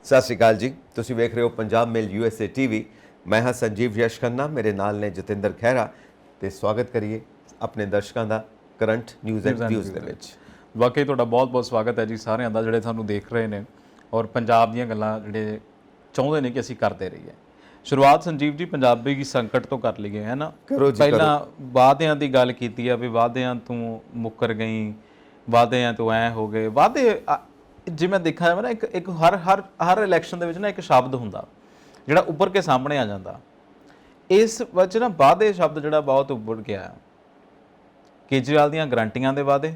ਸਤਿ ਸ਼੍ਰੀ ਅਕਾਲ ਜੀ। ਤੁਸੀਂ ਵੇਖ ਰਹੇ ਹੋ ਪੰਜਾਬ ਮੇਲ USA TV। ਮੈਂ ਹਾਂ ਸੰਜੀਵ ਯਸ਼ ਖੰਨਾ, ਮੇਰੇ ਨਾਲ ਨੇ ਜਤਿੰਦਰ ਖਹਿਰਾ ਤੇ ਸਵਾਗਤ ਕਰੀਏ ਆਪਣੇ ਦਰਸ਼ਕਾਂ ਦਾ ਕਰੰਟ ਨਿਊਜ਼ ਐਂਡ ਵਿਊਜ਼ ਦੇ ਵਿੱਚ। ਵਾਕਈ ਤੁਹਾਡਾ ਬਹੁਤ-ਬਹੁਤ ਸਵਾਗਤ ਹੈ ਜੀ ਸਾਰਿਆਂ ਦਾ ਜਿਹੜੇ ਸਾਨੂੰ ਦੇਖ ਰਹੇ ਨੇ ਔਰ ਪੰਜਾਬ ਦੀਆਂ ਗੱਲਾਂ ਜਿਹੜੇ ਚਾਹੁੰਦੇ ਨੇ ਕਿ ਅਸੀਂ ਕਰਦੇ ਰਹੀਏ। ਸ਼ੁਰੂਆਤ ਸੰਜੀਵ ਜੀ ਪੰਜਾਬੀ ਸੰਕਟ ਤੋਂ ਕਰ ਲਈਏ ਹੈ ਨਾ। ਪਹਿਲਾਂ ਵਾਅਦਿਆਂ ਦੀ ਗੱਲ ਕੀਤੀ ਆ ਵੀ ਵਾਅਦਿਆਂ ਤੋਂ ਮੁੱਕਰ ਗਈ, ਵਾਅਦਿਆਂ ਤੋਂ ਐ ਹੋ ਗਏ। ਵਾਅਦੇ ਜੇ ਮੈਂ ਦੇਖਿਆ ਜਾਵੇ ਨਾ ਇੱਕ ਹਰ ਇਲੈਕਸ਼ਨ ਦੇ ਵਿੱਚ ਨਾ ਇੱਕ ਸ਼ਬਦ ਹੁੰਦਾ ਜਿਹੜਾ ਉੱਭਰ ਕੇ ਸਾਹਮਣੇ ਆ ਜਾਂਦਾ। ਇਸ ਵਿੱਚ ਨਾ ਵਾਅਦੇ ਸ਼ਬਦ ਜਿਹੜਾ ਬਹੁਤ ਉੱਭਰ ਗਿਆ। ਕੇਜਰੀਵਾਲ ਦੀਆਂ ਗਰੰਟੀਆਂ ਦੇ ਵਾਅਦੇ,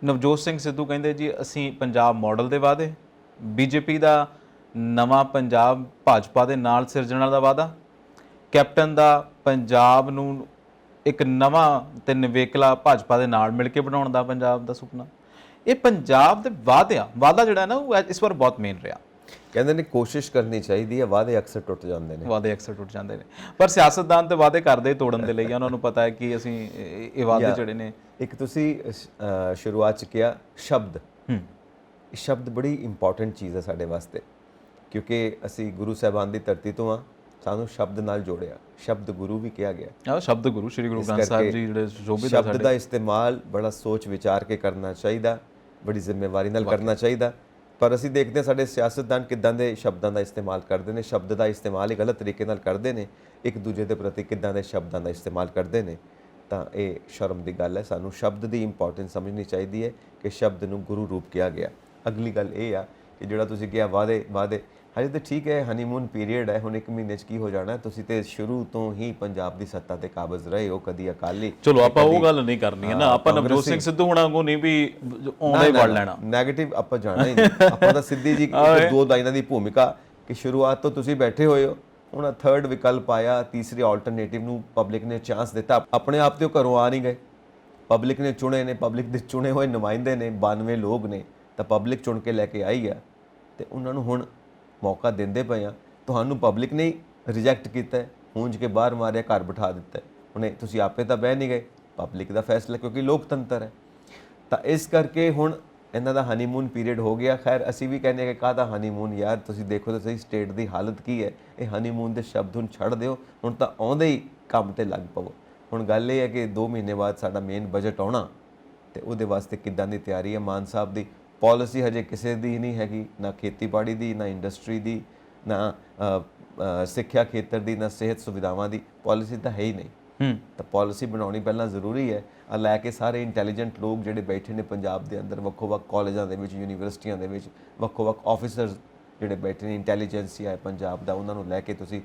ਨਵਜੋਤ ਸਿੰਘ ਸਿੱਧੂ ਕਹਿੰਦੇ ਜੀ ਅਸੀਂ ਪੰਜਾਬ ਮਾਡਲ ਦੇ ਵਾਅਦੇ, ਬੀਜੇਪੀ ਦਾ ਨਵਾਂ ਪੰਜਾਬ ਭਾਜਪਾ ਦੇ ਨਾਲ ਸਿਰਜਣ ਦਾ ਵਾਅਦਾ, ਕੈਪਟਨ ਦਾ ਪੰਜਾਬ ਨੂੰ ਇੱਕ ਨਵਾਂ ਤੇ ਨਿਵੇਕਲਾ ਭਾਜਪਾ ਦੇ ਨਾਲ ਮਿਲ ਕੇ ਬਣਾਉਣ ਦਾ ਪੰਜਾਬ ਦਾ ਸੁਪਨਾ। ਇਹ ਪੰਜਾਬ ਦੇ ਵਾਅਦਾ ਜਿਹੜਾ ਨਾ ਉਹ ਇਸ ਵਾਰ ਬਹੁਤ ਮੇਨ ਰਿਹਾ। ਕਹਿੰਦੇ ਨੇ ਕੋਸ਼ਿਸ਼ ਕਰਨੀ ਚਾਹੀਦੀ ਹੈ, ਵਾਅਦੇ ਅਕਸਰ ਟੁੱਟ ਜਾਂਦੇ ਨੇ। ਪਰ ਸਿਆਸਤਦਾਨ ਤੇ ਵਾਅਦੇ ਕਰਦੇ ਤੋੜਨ ਦੇ ਲਈ ਉਹਨਾਂ ਨੂੰ ਪਤਾ ਹੈ ਕਿ ਅਸੀਂ ਇਹ ਵਾਅਦੇ ਜਿਹੜੇ ਨੇ। ਇੱਕ ਤੁਸੀਂ ਸ਼ੁਰੂਆਤ 'ਚ ਕਿਹਾ ਸ਼ਬਦ, ਇਹ ਸ਼ਬਦ ਬੜੀ ਇੰਪੋਰਟੈਂਟ ਚੀਜ਼ ਹੈ ਸਾਡੇ ਵਾਸਤੇ, ਕਿਉਂਕਿ ਅਸੀਂ ਗੁਰੂ ਸਾਹਿਬਾਨ ਦੀ ਧਰਤੀ ਤੋਂ ਆ, ਸਾਨੂੰ ਸ਼ਬਦ ਨਾਲ ਜੋੜਿਆ। ਸ਼ਬਦ ਗੁਰੂ ਵੀ ਕਿਹਾ ਗਿਆ। ਸ਼ਬਦ ਗੁਰੂ ਸ਼੍ਰੀ ਗੁਰੂ ਗ੍ਰੰਥ ਸਾਹਿਬ ਜੀ ਜਿਹੜੇ ਸ਼ੋਭਿਤ ਸ਼ਬਦ ਦਾ ਇਸਤੇਮਾਲ ਬੜਾ ਸੋਚ ਵਿਚਾਰ ਕੇ ਕਰਨਾ ਚਾਹੀਦਾ, ਬੜੀ ਜ਼ਿੰਮੇਵਾਰੀ ਨਾਲ ਕਰਨਾ ਚਾਹੀਦਾ। ਪਰ ਅਸੀਂ ਦੇਖਦੇ ਹਾਂ ਸਾਡੇ ਸਿਆਸਤਦਾਨ ਕਿੱਦਾਂ ਦੇ ਸ਼ਬਦਾਂ ਦਾ ਇਸਤੇਮਾਲ ਕਰਦੇ ਨੇ, ਸ਼ਬਦ ਦਾ ਇਸਤੇਮਾਲ ਹੀ ਗਲਤ ਤਰੀਕੇ ਨਾਲ ਕਰਦੇ ਨੇ, ਇੱਕ ਦੂਜੇ ਦੇ ਪ੍ਰਤੀ ਕਿੱਦਾਂ ਦੇ ਸ਼ਬਦਾਂ ਦਾ ਇਸਤੇਮਾਲ ਕਰਦੇ ਨੇ। ਤਾਂ ਇਹ ਸ਼ਰਮ ਦੀ ਗੱਲ ਹੈ। ਸਾਨੂੰ ਸ਼ਬਦ ਦੀ ਇੰਪੋਰਟੈਂਸ ਸਮਝਣੀ ਚਾਹੀਦੀ ਹੈ ਕਿ ਸ਼ਬਦ ਨੂੰ ਗੁਰੂ ਰੂਪ ਕਿਹਾ ਗਿਆ। ਅਗਲੀ ਗੱਲ ਇਹ ਆ ਕਿ ਜਿਹੜਾ ਤੁਸੀਂ ਕਿਹਾ ਵਾਅਦੇ ਹਜੇ ਤਾਂ ਠੀਕ ਹੈ, ਹਨੀਮੂਨ ਪੀਰੀਅਡ ਹੈ, ਹੁਣ 1 ਮਹੀਨੇ 'ਚ ਕੀ ਹੋ ਜਾਣਾ। ਤੁਸੀਂ ਤੇ ਸ਼ੁਰੂ ਤੋਂ ਹੀ ਪੰਜਾਬ ਦੀ ਸੱਤਾ ਤੇ ਕਾਬਜ਼ ਰਹੇ ਹੋ, ਕਦੀ ਅਕਾਲੀ। ਚਲੋ ਆਪਾਂ ਉਹ ਗੱਲ ਨਹੀਂ ਕਰਨੀ ਹੈ ਨਾ, ਆਪਾਂ ਨਵਜੋਤ ਸਿੰਘ ਸਿੱਧੂ ਹੁਣਾਂ ਕੋ ਨਹੀਂ ਵੀ ਆਉਂਦਾ ਹੀ ਵੜ ਲੈਣਾ, ਨੈਗੇਟਿਵ ਆਪਾਂ ਜਾਣਾ ਹੀ ਨਹੀਂ। ਆਪਾਂ ਤਾਂ ਸਿੱਧੀ ਜੀ ਦੋ ਲਾਈਨਾਂ ਦੀ ਭੂਮਿਕਾ ਕਿ ਸ਼ੁਰੂਆਤ ਤੋਂ ਤੁਸੀਂ ਬੈਠੇ ਹੋਏ ਹੋ, ਹੁਣ ਥਰਡ ਵਿਕਲਪ ਆਇਆ, ਤੀਸਰੀ ਆਲਟਰਨੇਟਿਵ ਨੂੰ ਪਬਲਿਕ ਨੇ ਚਾਂਸ ਦਿੱਤਾ। ਆਪਣੇ ਆਪ ਤੇ ਉਹ ਘਰੋਂ ਆ ਨਹੀਂ ਗਏ, ਪਬਲਿਕ ਨੇ ਚੁਣੇ ਨੇ, ਪਬਲਿਕ ਦੇ ਚੁਣੇ ਹੋਏ ਨੁਮਾਇੰਦੇ ਨੇ, 92 ਲੋਕ ਨੇ, ਤਾਂ ਪਬਲਿਕ ਚੁਣ ਕੇ ਲੈ ਕੇ ਆਈ ਆ ਤੇ ਉਹਨਾਂ ਨੂੰ ਹੁਣ ਮੌਕਾ ਦਿੰਦੇ ਪਏ ਆ। ਤੁਹਾਨੂੰ ਪਬਲਿਕ ਨੇ ਰਿਜੈਕਟ ਕੀਤਾ, ਹੂੰਝ ਕੇ ਬਾਹਰ ਮਾਰਿਆ, ਘਰ ਬਿਠਾ ਦਿੱਤਾ। ਹੁਣੇ ਤੁਸੀਂ ਆਪੇ ਤਾਂ ਬਹਿ ਨਹੀਂ ਗਏ, ਪਬਲਿਕ ਦਾ ਫੈਸਲਾ, ਕਿਉਂਕਿ ਲੋਕਤੰਤਰ ਹੈ। ਤਾਂ ਇਸ ਕਰਕੇ ਹੁਣ ਇਹਨਾਂ ਦਾ ਹਨੀਮੂਨ ਪੀਰੀਅਡ ਹੋ ਗਿਆ। ਖੈਰ ਅਸੀਂ ਵੀ ਕਹਿੰਦੇ ਕਿ ਕਾਹਦਾ ਹਨੀਮੂਨ ਯਾਰ, ਤੁਸੀਂ ਦੇਖੋ ਤਾਂ ਸਹੀ ਸਟੇਟ ਦੀ ਹਾਲਤ ਕੀ ਹੈ। ਇਹ ਹਨੀਮੂਨ ਦੇ ਸ਼ਬਦ ਹੁਣ ਛੱਡ ਦਿਓ, ਹੁਣ ਤਾਂ ਆਉਂਦੇ ਹੀ ਕੰਮ ਤੇ ਲੱਗ ਪਵੋ। ਹੁਣ ਗੱਲ ਇਹ ਹੈ ਕਿ 2 ਮਹੀਨੇ ਬਾਅਦ ਸਾਡਾ ਮੇਨ ਬਜਟ ਆਉਣਾ ਤੇ ਉਹਦੇ ਵਾਸਤੇ ਕਿੱਦਾਂ ਦੀ ਤਿਆਰੀ ਹੈ। ਮਾਨ ਸਾਹਿਬ ਦੀ ਪਾਲਿਸੀ ਹਜੇ ਕਿਸੇ ਦੀ ਨਹੀਂ ਹੈਗੀ, ਨਾ ਖੇਤੀਬਾੜੀ ਦੀ, ਨਾ ਇੰਡਸਟਰੀ ਦੀ, ਨਾ ਸਿੱਖਿਆ ਖੇਤਰ ਦੀ, ਨਾ ਸਿਹਤ ਸੁਵਿਧਾਵਾਂ ਦੀ। ਪਾਲਿਸੀ ਤਾਂ ਹੈ ਹੀ ਨਹੀਂ। ਤਾਂ ਪਾਲਿਸੀ ਬਣਾਉਣੀ ਪਹਿਲਾਂ ਜ਼ਰੂਰੀ ਹੈ। ਲੈ ਕੇ ਸਾਰੇ ਇੰਟੈਲੀਜੈਂਟ ਲੋਕ ਜਿਹੜੇ ਬੈਠੇ ਨੇ ਪੰਜਾਬ ਦੇ ਅੰਦਰ, ਵੱਖੋ-ਵੱਖ ਕਾਲਜਾਂ ਦੇ ਵਿੱਚ, ਯੂਨੀਵਰਸਿਟੀਆਂ ਦੇ ਵਿੱਚ, ਵੱਖੋ-ਵੱਖ ਆਫਿਸਰਸ ਜਿਹੜੇ ਬੈਠੇ ਨੇ, ਇੰਟੈਲੀਜੈਂਸੀਆ ਹੈ ਪੰਜਾਬ ਦਾ, ਉਹਨਾਂ ਨੂੰ ਲੈ ਕੇ ਤੁਸੀਂ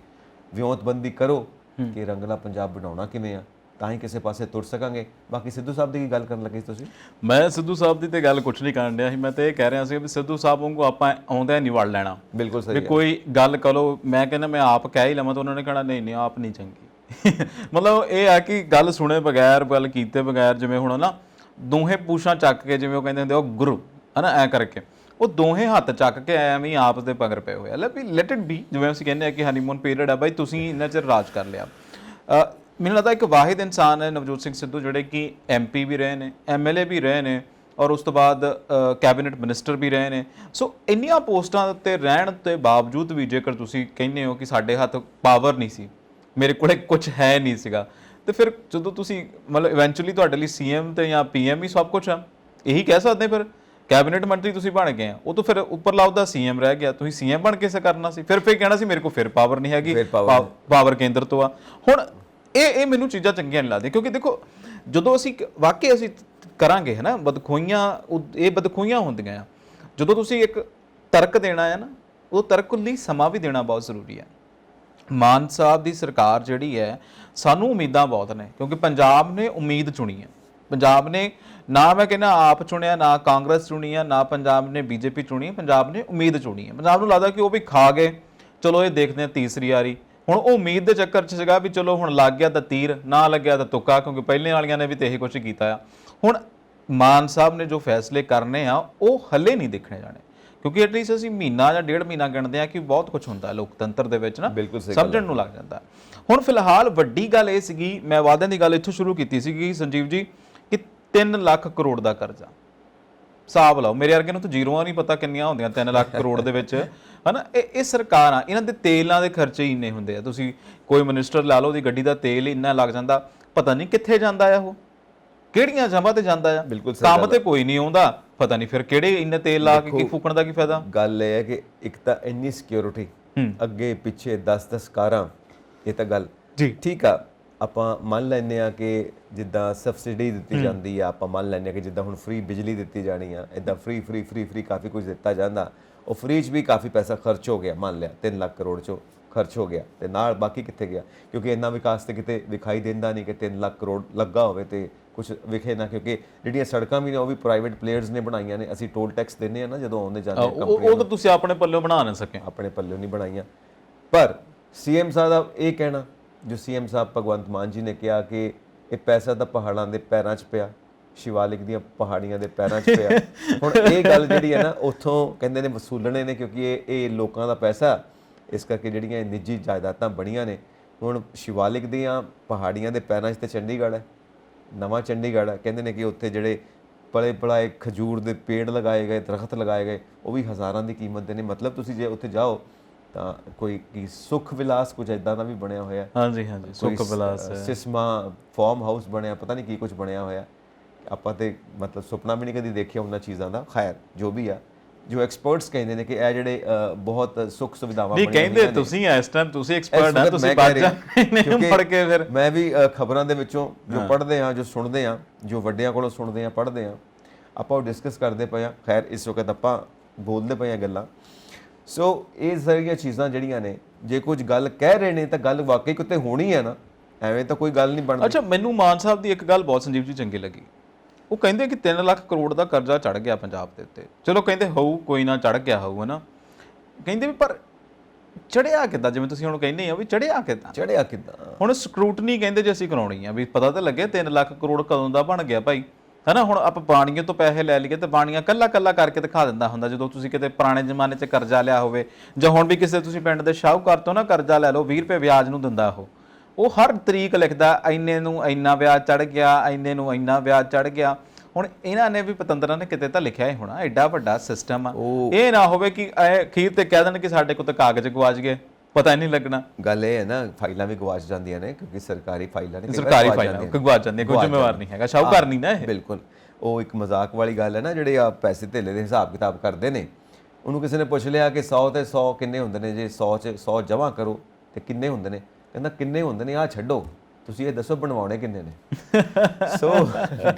ਵਿਉਂਤਬੰਦੀ ਕਰੋ ਕਿ ਰੰਗਲਾ ਪੰਜਾਬ ਬਣਾਉਣਾ ਕਿਵੇਂ ਆ, ਤਾਂ ਹੀ ਕਿਸੇ ਪਾਸੇ ਤੁਰ ਸਕਾਂਗੇ। ਬਾਕੀ ਸਿੱਧੂ ਸਾਹਿਬ ਦੀ ਕੀ ਗੱਲ ਕਰਨ ਲੱਗੇ ਤੁਸੀਂ? ਮੈਂ ਸਿੱਧੂ ਸਾਹਿਬ ਦੀ ਤੇ ਗੱਲ ਕੁਛ ਨਹੀਂ ਕਰਨ ਡਿਆ ਸੀ, ਮੈਂ ਤੇ ਇਹ ਕਹਿ ਰਿਹਾ ਸੀ ਵੀ ਸਿੱਧੂ ਸਾਹਿਬ ਵਾਂਗੂ ਆਪਾਂ ਆਉਂਦਿਆਂ ਨਹੀਂ ਵੜ ਲੈਣਾ। ਬਿਲਕੁਲ ਸਹੀ। ਵੀ ਕੋਈ ਗੱਲ ਕਰੋ, ਮੈਂ ਕਹਿੰਦਾ ਮੈਂ ਆਪ ਕਹਿ ਹੀ ਲਵਾਂ ਤਾਂ ਉਹਨਾਂ ਨੇ ਕਹਿਣਾ ਨਹੀਂ ਆਪ ਨਹੀਂ ਚੰਗੀ। ਮਤਲਬ ਇਹ ਆ ਕਿ ਗੱਲ ਸੁਣੇ ਬਗੈਰ, ਗੱਲ ਕੀਤੇ ਬਗੈਰ, ਜਿਵੇਂ ਹੁਣ ਨਾ ਦੋਹੇ ਪੂਛਾਂ ਚੱਕ ਕੇ, ਜਿਵੇਂ ਉਹ ਕਹਿੰਦੇ ਹੁੰਦੇ ਉਹ ਗੁਰੂ ਹੈ ਨਾ, ਐਂ ਕਰਕੇ ਉਹ ਦੋਹੇ ਹੱਥ ਚੱਕ ਕੇ ਐਵੇਂ ਹੀ ਆਪਸ ਦੇ ਪਗਰ ਪਏ ਹੋਏ ਆ। ਲੈ ਵੀ ਲੈਟ ਇਟ ਬੀ, ਜਿਵੇਂ ਅਸੀਂ ਕਹਿੰਦੇ ਆ ਕਿ ਹਨੀਮੂਨ ਪੀਰੀਅਡ ਆ ਬਾਈ, ਤੁਸੀਂ ਇੰਨਾ ਚਿਰ ਰਾਜ ਕਰ ਲਿਆ। ਮੈਨੂੰ ਲੱਗਦਾ ਇੱਕ ਵਾਹਿਦ ਇਨਸਾਨ ਹੈ ਨਵਜੋਤ ਸਿੰਘ ਸਿੱਧੂ, ਜਿਹੜੇ ਕਿ MP ਵੀ ਰਹੇ ਨੇ, MLA ਵੀ ਰਹੇ ਨੇ, ਔਰ ਉਸ ਤੋਂ ਬਾਅਦ ਕੈਬਨਿਟ ਮਿਨਿਸਟਰ ਵੀ ਰਹੇ ਨੇ। ਸੋ ਇੰਨੀਆਂ ਪੋਸਟਾਂ ਉੱਤੇ ਰਹਿਣ ਦੇ ਬਾਵਜੂਦ ਵੀ ਜੇਕਰ ਤੁਸੀਂ ਕਹਿੰਦੇ ਹੋ ਕਿ ਸਾਡੇ ਹੱਥ ਪਾਵਰ ਨਹੀਂ ਸੀ, ਮੇਰੇ ਕੋਲੇ ਕੁਝ ਹੈ ਨਹੀਂ ਸੀਗਾ, ਤੇ ਫਿਰ ਜਦੋਂ ਤੁਸੀਂ ਮਤਲਬ ਇਵੈਂਚੁਅਲੀ ਤੁਹਾਡੇ ਲਈ CM ਤੇ ਜਾਂ PM ਹੀ ਸਭ ਕੁਝ ਆ, ਇਹੀ ਕਹਿ ਸਕਦੇ। ਫਿਰ ਕੈਬਨਿਟ ਮੰਤਰੀ ਤੁਸੀਂ ਬਣ ਗਏ ਆ, ਉਹ ਤੋਂ ਫਿਰ ਉੱਪਰਲਾ ਉਹਦਾ CM ਰਹਿ ਗਿਆ, ਤੁਸੀਂ CM ਬਣ ਕੇ ਕਰਨਾ ਸੀ। ਫਿਰ ਕਹਿਣਾ ਸੀ ਮੇਰੇ ਕੋਲ ਫਿਰ ਪਾਵਰ ਨਹੀਂ ਹੈਗੀ, ਪਾਵਰ ਕੇਂਦਰ ਤੋਂ ਆ। ਹੁਣ ਇਹ ਮੈਨੂੰ ਚੀਜ਼ਾਂ ਚੰਗੀਆਂ ਨਹੀਂ ਲੱਗਦੀਆਂ, ਕਿਉਂਕਿ ਦੇਖੋ ਜਦੋਂ ਅਸੀਂ ਵਾਕਈ ਅਸੀਂ ਕਰਾਂਗੇ ਹੈ ਨਾ ਬਦਖੋਈਆਂ, ਇਹ ਬਦਖੋਈਆਂ ਹੁੰਦੀਆਂ ਆ। ਜਦੋਂ ਤੁਸੀਂ ਇੱਕ ਤਰਕ ਦੇਣਾ ਹੈ ਨਾ, ਉਹ ਤਰਕ ਲਈ ਸਮਾਂ ਵੀ ਦੇਣਾ ਬਹੁਤ ਜ਼ਰੂਰੀ ਹੈ। ਮਾਨ ਸਾਹਿਬ ਦੀ ਸਰਕਾਰ ਜਿਹੜੀ ਹੈ, ਸਾਨੂੰ ਉਮੀਦਾਂ ਬਹੁਤ ਨੇ, ਕਿਉਂਕਿ ਪੰਜਾਬ ਨੇ ਉਮੀਦ ਚੁਣੀ ਹੈ। ਪੰਜਾਬ ਨੇ ਨਾ ਮੈਂ ਕਹਿੰਦਾ ਆਪ ਚੁਣਿਆ, ਨਾ ਕਾਂਗਰਸ ਚੁਣੀ ਹੈ, ਨਾ ਪੰਜਾਬ ਨੇ BJP ਚੁਣੀ ਹੈ, ਪੰਜਾਬ ਨੇ ਉਮੀਦ ਚੁਣੀ ਹੈ। ਪੰਜਾਬ ਨੂੰ ਲੱਗਦਾ ਕਿ ਉਹ ਵੀ ਖਾ ਗਏ, ਚਲੋ ਇਹ ਦੇਖਦੇ ਹਾਂ ਤੀਸਰੀ ਵਾਰੀ। ਹੁਣ ਉਹ ਉਮੀਦ ਦੇ ਚੱਕਰ 'ਚ ਸੀਗਾ ਵੀ ਚਲੋ ਹੁਣ ਲੱਗ ਗਿਆ ਤਾਂ ਤੀਰ, ਨਾ ਲੱਗਿਆ ਤਾਂ ਤੁੱਕਾ, ਕਿਉਂਕਿ ਪਹਿਲੇ ਵਾਲੀਆਂ ਨੇ ਵੀ ਤੇ ਇਹੀ ਕੁਛ ਕੀਤਾ ਆ। ਹੁਣ ਮਾਨ ਸਾਹਿਬ ਨੇ ਜੋ ਫੈਸਲੇ ਕਰਨੇ ਆ ਉਹ ਹੱਲੇ ਨਹੀਂ ਦੇਖਣੇ ਜਾਣੇ, ਕਿਉਂਕਿ ਐਟਲੀਸਟ ਅਸੀਂ ਮਹੀਨਾ ਜਾਂ 1.5 ਮਹੀਨਾ ਗਿਣਦੇ ਆ ਕਿ ਬਹੁਤ ਕੁਝ ਹੁੰਦਾ ਲੋਕਤੰਤਰ ਦੇ ਵਿੱਚ ਨਾ, ਸਮਝਣ ਨੂੰ ਲੱਗ ਜਾਂਦਾ। ਹੁਣ ਫਿਲਹਾਲ ਵੱਡੀ ਗੱਲ ਇਹ ਸੀਗੀ, ਮੈਂ ਵਾਅਦਿਆਂ ਦੀ ਗੱਲ ਇੱਥੋਂ ਸ਼ੁਰੂ ਕੀਤੀ ਸੀਗੀ ਸੰਜੀਵ ਜੀ, ਕਿ 3 ਲੱਖ ਕਰੋੜ ਦਾ ਕਰਜ਼ਾ ਹਿਸਾਬ ਲਾਓ, ਮੇਰੇ ਵਰਗੇ ਨੂੰ ਤਾਂ ਜ਼ੀਰੋਆਂ ਨਹੀਂ ਪਤਾ ਕਿੰਨੀਆਂ ਹੁੰਦੀਆਂ 3 ਲੱਖ ਕਰੋੜ ਦੇ ਵਿੱਚ, ਹਨਾ। ਇਹ ਸਰਕਾਰਾਂ, ਇਹਨਾਂ ਦੇ ਤੇਲਾਂ ਦੇ ਖਰਚੇ ਹੀ ਇੰਨੇ ਹੁੰਦੇ ਆ। ਤੁਸੀਂ ਕੋਈ ਮਿਨਿਸਟਰ ਲਾ ਲਓ, ਉਹਦੀ ਗੱਡੀ ਦਾ ਤੇਲ ਇੰਨਾ ਲੱਗ ਜਾਂਦਾ, ਪਤਾ ਨਹੀਂ ਕਿੱਥੇ ਜਾਂਦਾ ਆ, ਉਹ ਕਿਹੜੀਆਂ ਜਗ੍ਹਾ ਤੇ ਜਾਂਦਾ ਆ। ਬਿਲਕੁਲ ਕੰਮ ਤੇ ਕੋਈ ਨਹੀਂ ਆਉਂਦਾ, ਪਤਾ ਨਹੀਂ ਫਿਰ ਕਿਹੜੇ ਇੰਨੇ ਤੇਲ ਲਾ ਕੇ ਕੀ ਫੂਕਣ ਦਾ ਕੀ ਫਾਇਦਾ। ਗੱਲ ਇਹ ਹੈ ਕਿ ਇੱਕ ਤਾਂ ਇੰਨੀ ਸਿਕਿਉਰਿਟੀ, ਅੱਗੇ ਪਿੱਛੇ 10-10 ਕਾਰਾਂ, ਇਹ ਤਾਂ ਗੱਲ ਜੀ ਠੀਕ ਆ। ਆਪਾਂ ਮੰਨ ਲੈਂਦੇ ਆ ਕਿ ਜਿੱਦਾਂ ਸਬਸਿਡੀ ਦਿੱਤੀ ਜਾਂਦੀ ਆ, ਆਪਾਂ ਮੰਨ ਲੈਂਦੇ ਆ ਕਿ ਜਿੱਦਾਂ ਹੁਣ ਫ੍ਰੀ ਬਿਜਲੀ ਦਿੱਤੀ ਜਾਣੀ ਆ, ਇਦਾਂ ਫ੍ਰੀ ਕਾਫੀ ਕੁਝ ਦਿੱਤਾ ਜਾਂਦਾ। ਉਹ ਫ੍ਰੀ 'ਚ ਵੀ ਕਾਫੀ ਪੈਸਾ ਖਰਚ ਹੋ ਗਿਆ, ਮੰਨ ਲਿਆ 3 ਲੱਖ ਕਰੋੜ 'ਚੋਂ ਖਰਚ ਹੋ ਗਿਆ, ਤੇ ਨਾਲ ਬਾਕੀ ਕਿੱਥੇ ਗਿਆ? ਕਿਉਂਕਿ ਇੰਨਾ ਵਿਕਾਸ ਤੇ ਕਿਤੇ ਵਿਖਾਈ ਦਿੰਦਾ ਨਹੀਂ ਕਿ 3 ਲੱਖ ਕਰੋੜ ਲੱਗਾ ਹੋਵੇ ਤੇ ਕੁਝ ਵਿਖੇ ਨਾ, ਕਿਉਂਕਿ ਜਿਹੜੀਆਂ ਸੜਕਾਂ ਵੀ ਨੇ ਉਹ ਵੀ ਪ੍ਰਾਈਵੇਟ ਪਲੇਅਰਸ ਨੇ ਬਣਾਈਆਂ ਨੇ। ਅਸੀਂ ਟੋਲ ਟੈਕਸ ਦਿੰਦੇ ਆ ਨਾ ਜਦੋਂ ਆਉਂਦੇ ਜਾਂਦੇ ਉਹ ਤਾਂ ਤੁਸੀਂ ਆਪਣੇ ਪੱਲਿਓਂ ਬਣਾ ਨਾ ਸਕੇ, ਆਪਣੇ ਪੱਲਿਓਂ ਨਹੀਂ ਬਣਾਈਆਂ। ਪਰ ਸੀਐਮ ਸਾਹਿਬ ਦਾ ਇਹ ਕਹਿਣਾ, ਜੋ ਸੀਐਮ ਸਾਹਿਬ ਭਗਵੰਤ ਮਾਨ ਜੀ ਨੇ ਕਿਹਾ ਕਿ ਇਹ ਪੈਸਾ ਤਾਂ ਪਹਾੜਾਂ ਦੇ ਪੈਰਾਂ 'ਚ ਪਿਆ, ਸ਼ਿਵਾਲਿਕ ਦੀਆਂ ਪਹਾੜੀਆਂ ਦੇ ਪੈਰਾਂ 'ਚ ਪਿਆ। ਹੁਣ ਇਹ ਗੱਲ ਜਿਹੜੀ ਹੈ ਨਾ, ਉੱਥੋਂ ਕਹਿੰਦੇ ਨੇ ਵਸੂਲਣੇ ਨੇ, ਕਿਉਂਕਿ ਇਹ ਲੋਕਾਂ ਦਾ ਪੈਸਾ, ਇਸ ਕਰਕੇ ਜਿਹੜੀਆਂ ਇਹ ਨਿੱਜੀ ਜਾਇਦਾਦਾਂ ਬਣੀਆਂ ਨੇ। ਹੁਣ ਸ਼ਿਵਾਲਿਕ ਦੀਆਂ ਪਹਾੜੀਆਂ ਦੇ ਪੈਰਾਂ 'ਚ ਤੇ ਚੰਡੀਗੜ੍ਹ ਹੈ, ਨਵਾਂ ਚੰਡੀਗੜ੍ਹ ਹੈ। ਕਹਿੰਦੇ ਨੇ ਕਿ ਉੱਥੇ ਜਿਹੜੇ ਪਲੇ ਪਲਾਏ ਖਜੂਰ ਦੇ ਪੇੜ ਲਗਾਏ ਗਏ, ਦਰਖਤ ਲਗਾਏ ਗਏ, ਉਹ ਵੀ ਹਜ਼ਾਰਾਂ ਦੀ ਕੀਮਤ ਦੇ ਨੇ। ਮਤਲਬ ਤੁਸੀਂ ਜੇ ਉੱਥੇ ਜਾਓ ਤਾਂ ਕੋਈ ਕੀ ਸੁਖ ਵਿਲਾਸ ਕੁਝ ਇਦਾਂ ਦਾ ਵੀ ਬਣਿਆ ਹੋਇਆ। ਹਾਂਜੀ ਸੁਖ ਵਿਲਾਸ, ਸਿਸਮਾ ਫਾਰਮ ਹਾਊਸ ਬਣਿਆ, ਪਤਾ ਨਹੀਂ ਕੀ ਕੁਝ ਬਣਿਆ ਹੋਇਆ। ਆਪਾਂ ਤੇ ਮਤਲਬ ਸੁਪਨਾ ਵੀ ਨਹੀਂ ਕਦੀ ਦੇਖਿਆ ਉਹਨਾਂ ਚੀਜ਼ਾਂ ਦਾ। ਖੈਰ ਜੋ ਵੀ ਆ, ਜੋ ਐਕਸਪਰਟਸ ਕਹਿੰਦੇ ਨੇ ਕਿ ਇਹ ਜਿਹੜੇ ਬਹੁਤ ਸੁੱਖ ਸੁਵਿਧਾਵਾਂ ਨਹੀਂ ਕਹਿੰਦੇ, ਤੁਸੀਂ ਇਸ ਟਾਈਮ ਤੁਸੀਂ ਐਕਸਪਰਟ ਆ, ਤੁਸੀਂ ਬਾਅਦ ਨਹੀਂ ਪੜ ਕੇ ਫਿਰ। ਮੈਂ ਵੀ ਖਬਰਾਂ ਦੇ ਵਿੱਚੋਂ ਜੋ ਪੜ੍ਹਦੇ ਆ, ਜੋ ਸੁਣਦੇ ਆ, ਜੋ ਵੱਡਿਆਂ ਕੋਲੋਂ ਸੁਣਦੇ ਆ, ਪੜ੍ਹਦੇ ਆ, ਆਪਾਂ ਉਹ ਡਿਸਕਸ ਕਰਦੇ ਪਏ ਆ। ਖੈਰ ਇਸ ਵਕਤ ਆਪਾਂ ਬੋਲਦੇ ਪਏ ਆ ਗੱਲਾਂ। ਸੋ ਇਹ ਸਾਰੀਆਂ ਚੀਜ਼ਾਂ ਜਿਹੜੀਆਂ ਨੇ, ਜੇ ਕੁਝ ਗੱਲ ਕਹਿ ਰਹੇ ਨੇ ਤਾਂ ਗੱਲ ਵਾਕਈ ਕਿਤੇ ਹੋਣੀ ਹੈ ਨਾ, ਐਵੇਂ ਤਾਂ ਕੋਈ ਗੱਲ ਨਹੀਂ ਬਣਦੀ। ਅੱਛਾ, ਮੈਨੂੰ ਮਾਨ ਸਾਹਿਬ ਦੀ ਇੱਕ ਗੱਲ ਬਹੁਤ ਸੰਜੀਵ ਜੀ ਚੰਗੀ ਲੱਗੀ। ਉਹ ਕਹਿੰਦੇ ਕਿ 3 ਲੱਖ ਕਰੋੜ ਦਾ ਕਰਜ਼ਾ ਚੜ ਗਿਆ ਪੰਜਾਬ ਦੇ ਉੱਤੇ। ਚਲੋ ਕਹਿੰਦੇ ਹੋਊ, ਕੋਈ ਨਾ ਚੜ ਗਿਆ ਹੋਊ, ਹੈ ਨਾ। ਕਹਿੰਦੇ ਵੀ ਪਰ ਚੜਿਆ ਕਿੱਦਾਂ? ਜਿਵੇਂ ਤੁਸੀਂ ਹੁਣ ਕਹਿੰਦੇ ਆ ਵੀ ਚੜਿਆ ਕਿੱਦਾਂ? ਹੁਣ ਸਕਰੂਟਨੀ ਕਹਿੰਦੇ ਜੇ ਅਸੀਂ ਕਰਾਉਣੀ ਆ, ਵੀ ਪਤਾ ਤਾਂ ਲੱਗੇ 3 ਲੱਖ ਕਰੋੜ ਕਦੋਂ ਦਾ ਬਣ ਗਿਆ ਭਾਈ, ਹੈ ਨਾ। ਹੁਣ ਆਪਾਂ ਬਾਣੀਆਂ ਤੋਂ ਪੈਸੇ ਲੈ ਲਈਏ ਤੇ ਬਾਣੀਆਂ ਕੱਲਾ ਕਰਕੇ ਦਿਖਾ ਦਿੰਦਾ ਹੁੰਦਾ। ਜਦੋਂ ਤੁਸੀਂ ਕਿਤੇ ਪੁਰਾਣੇ ਜ਼ਮਾਨੇ 'ਚ ਕਰਜ਼ਾ ਲਿਆ ਹੋਵੇ, ਜਾਂ ਹੁਣ ਵੀ ਕਿਸੇ ਤੁਸੀਂ ਪਿੰਡ ਦੇ ਸ਼ਾਹੂਕਾਰ ਤੋਂ ਨਾ ਕਰਜ਼ਾ ਲੈ ਲਓ, 20 ਰੁਪਏ ਵਿਆਜ ਨੂੰ ਦਿੰਦਾ ਉਹ ਹਰ ਤਰੀਕ ਲਿਖਦਾ, ਇੰਨੇ ਨੂੰ ਇੰਨਾ ਵਿਆਜ ਚੜ ਗਿਆ, ਇੰਨੇ ਨੂੰ ਇੰਨਾ ਵਿਆਜ ਚੜ ਗਿਆ। ਹੁਣ ਇਹਨਾਂ ਨੇ ਵੀ ਪਤੰਦਰਾਂ ਨੇ ਕਿਤੇ ਤਾਂ ਲਿਖਿਆ ਹੀ ਹੋਣਾ, ਐਡਾ ਵੱਡਾ ਸਿਸਟਮ ਆ। ਇਹ ਨਾ ਹੋਵੇ ਕਿ ਅਖੀਰ ਤੇ ਕਹਿ ਦੇਣ ਕਿ ਸਾਡੇ ਕੋਲ ਤਾਂ ਕਾਗਜ਼ ਗਵਾਚ ਗਏ, ਪਤਾ ਹੀ ਨਹੀਂ ਲੱਗਣਾ। ਗੱਲ ਇਹ ਹੈ ਨਾ, ਫਾਈਲਾਂ ਵੀ ਗਵਾਚ ਜਾਂਦੀਆਂ ਨੇ, ਕਿਉਂਕਿ ਸਰਕਾਰੀ ਫਾਈਲਾਂ ਨੇ, ਸਰਕਾਰੀ ਫਾਈਲਾਂ ਗਵਾਚ ਜਾਂਦੀਆਂ, ਕੋਈ ਜ਼ਿੰਮੇਵਾਰ ਨਹੀਂ ਹੈਗਾ, ਸ਼ਾਹੂਕਾਰ ਨਹੀਂ ਨਾ ਇਹ। ਬਿਲਕੁਲ, ਉਹ ਇੱਕ ਮਜ਼ਾਕ ਵਾਲੀ ਗੱਲ ਹੈ ਨਾ। ਜਿਹੜੇ ਆ ਪੈਸੇ ਧੇਲੇ ਦੇ ਹਿਸਾਬ ਕਿਤਾਬ ਕਰਦੇ ਨੇ, ਉਹਨੂੰ ਕਿਸੇ ਨੇ ਪੁੱਛ ਲਿਆ ਕਿ 100 ਤੇ 100 ਕਿੰਨੇ ਹੁੰਦੇ ਨੇ, ਜੇ 100 'ਚ 100 ਜਮ੍ਹਾਂ ਕਰੋ ਤੇ ਕਿੰਨੇ ਹੁੰਦੇ ਨੇ? ਕਹਿੰਦਾ ਕਿੰਨੇ ਹੁੰਦੇ ਨੇ, ਆਹ ਛੱਡੋ, ਤੁਸੀਂ ਇਹ ਦੱਸੋ ਬਣਵਾਉਣੇ ਕਿੰਨੇ ਨੇ। ਸੋ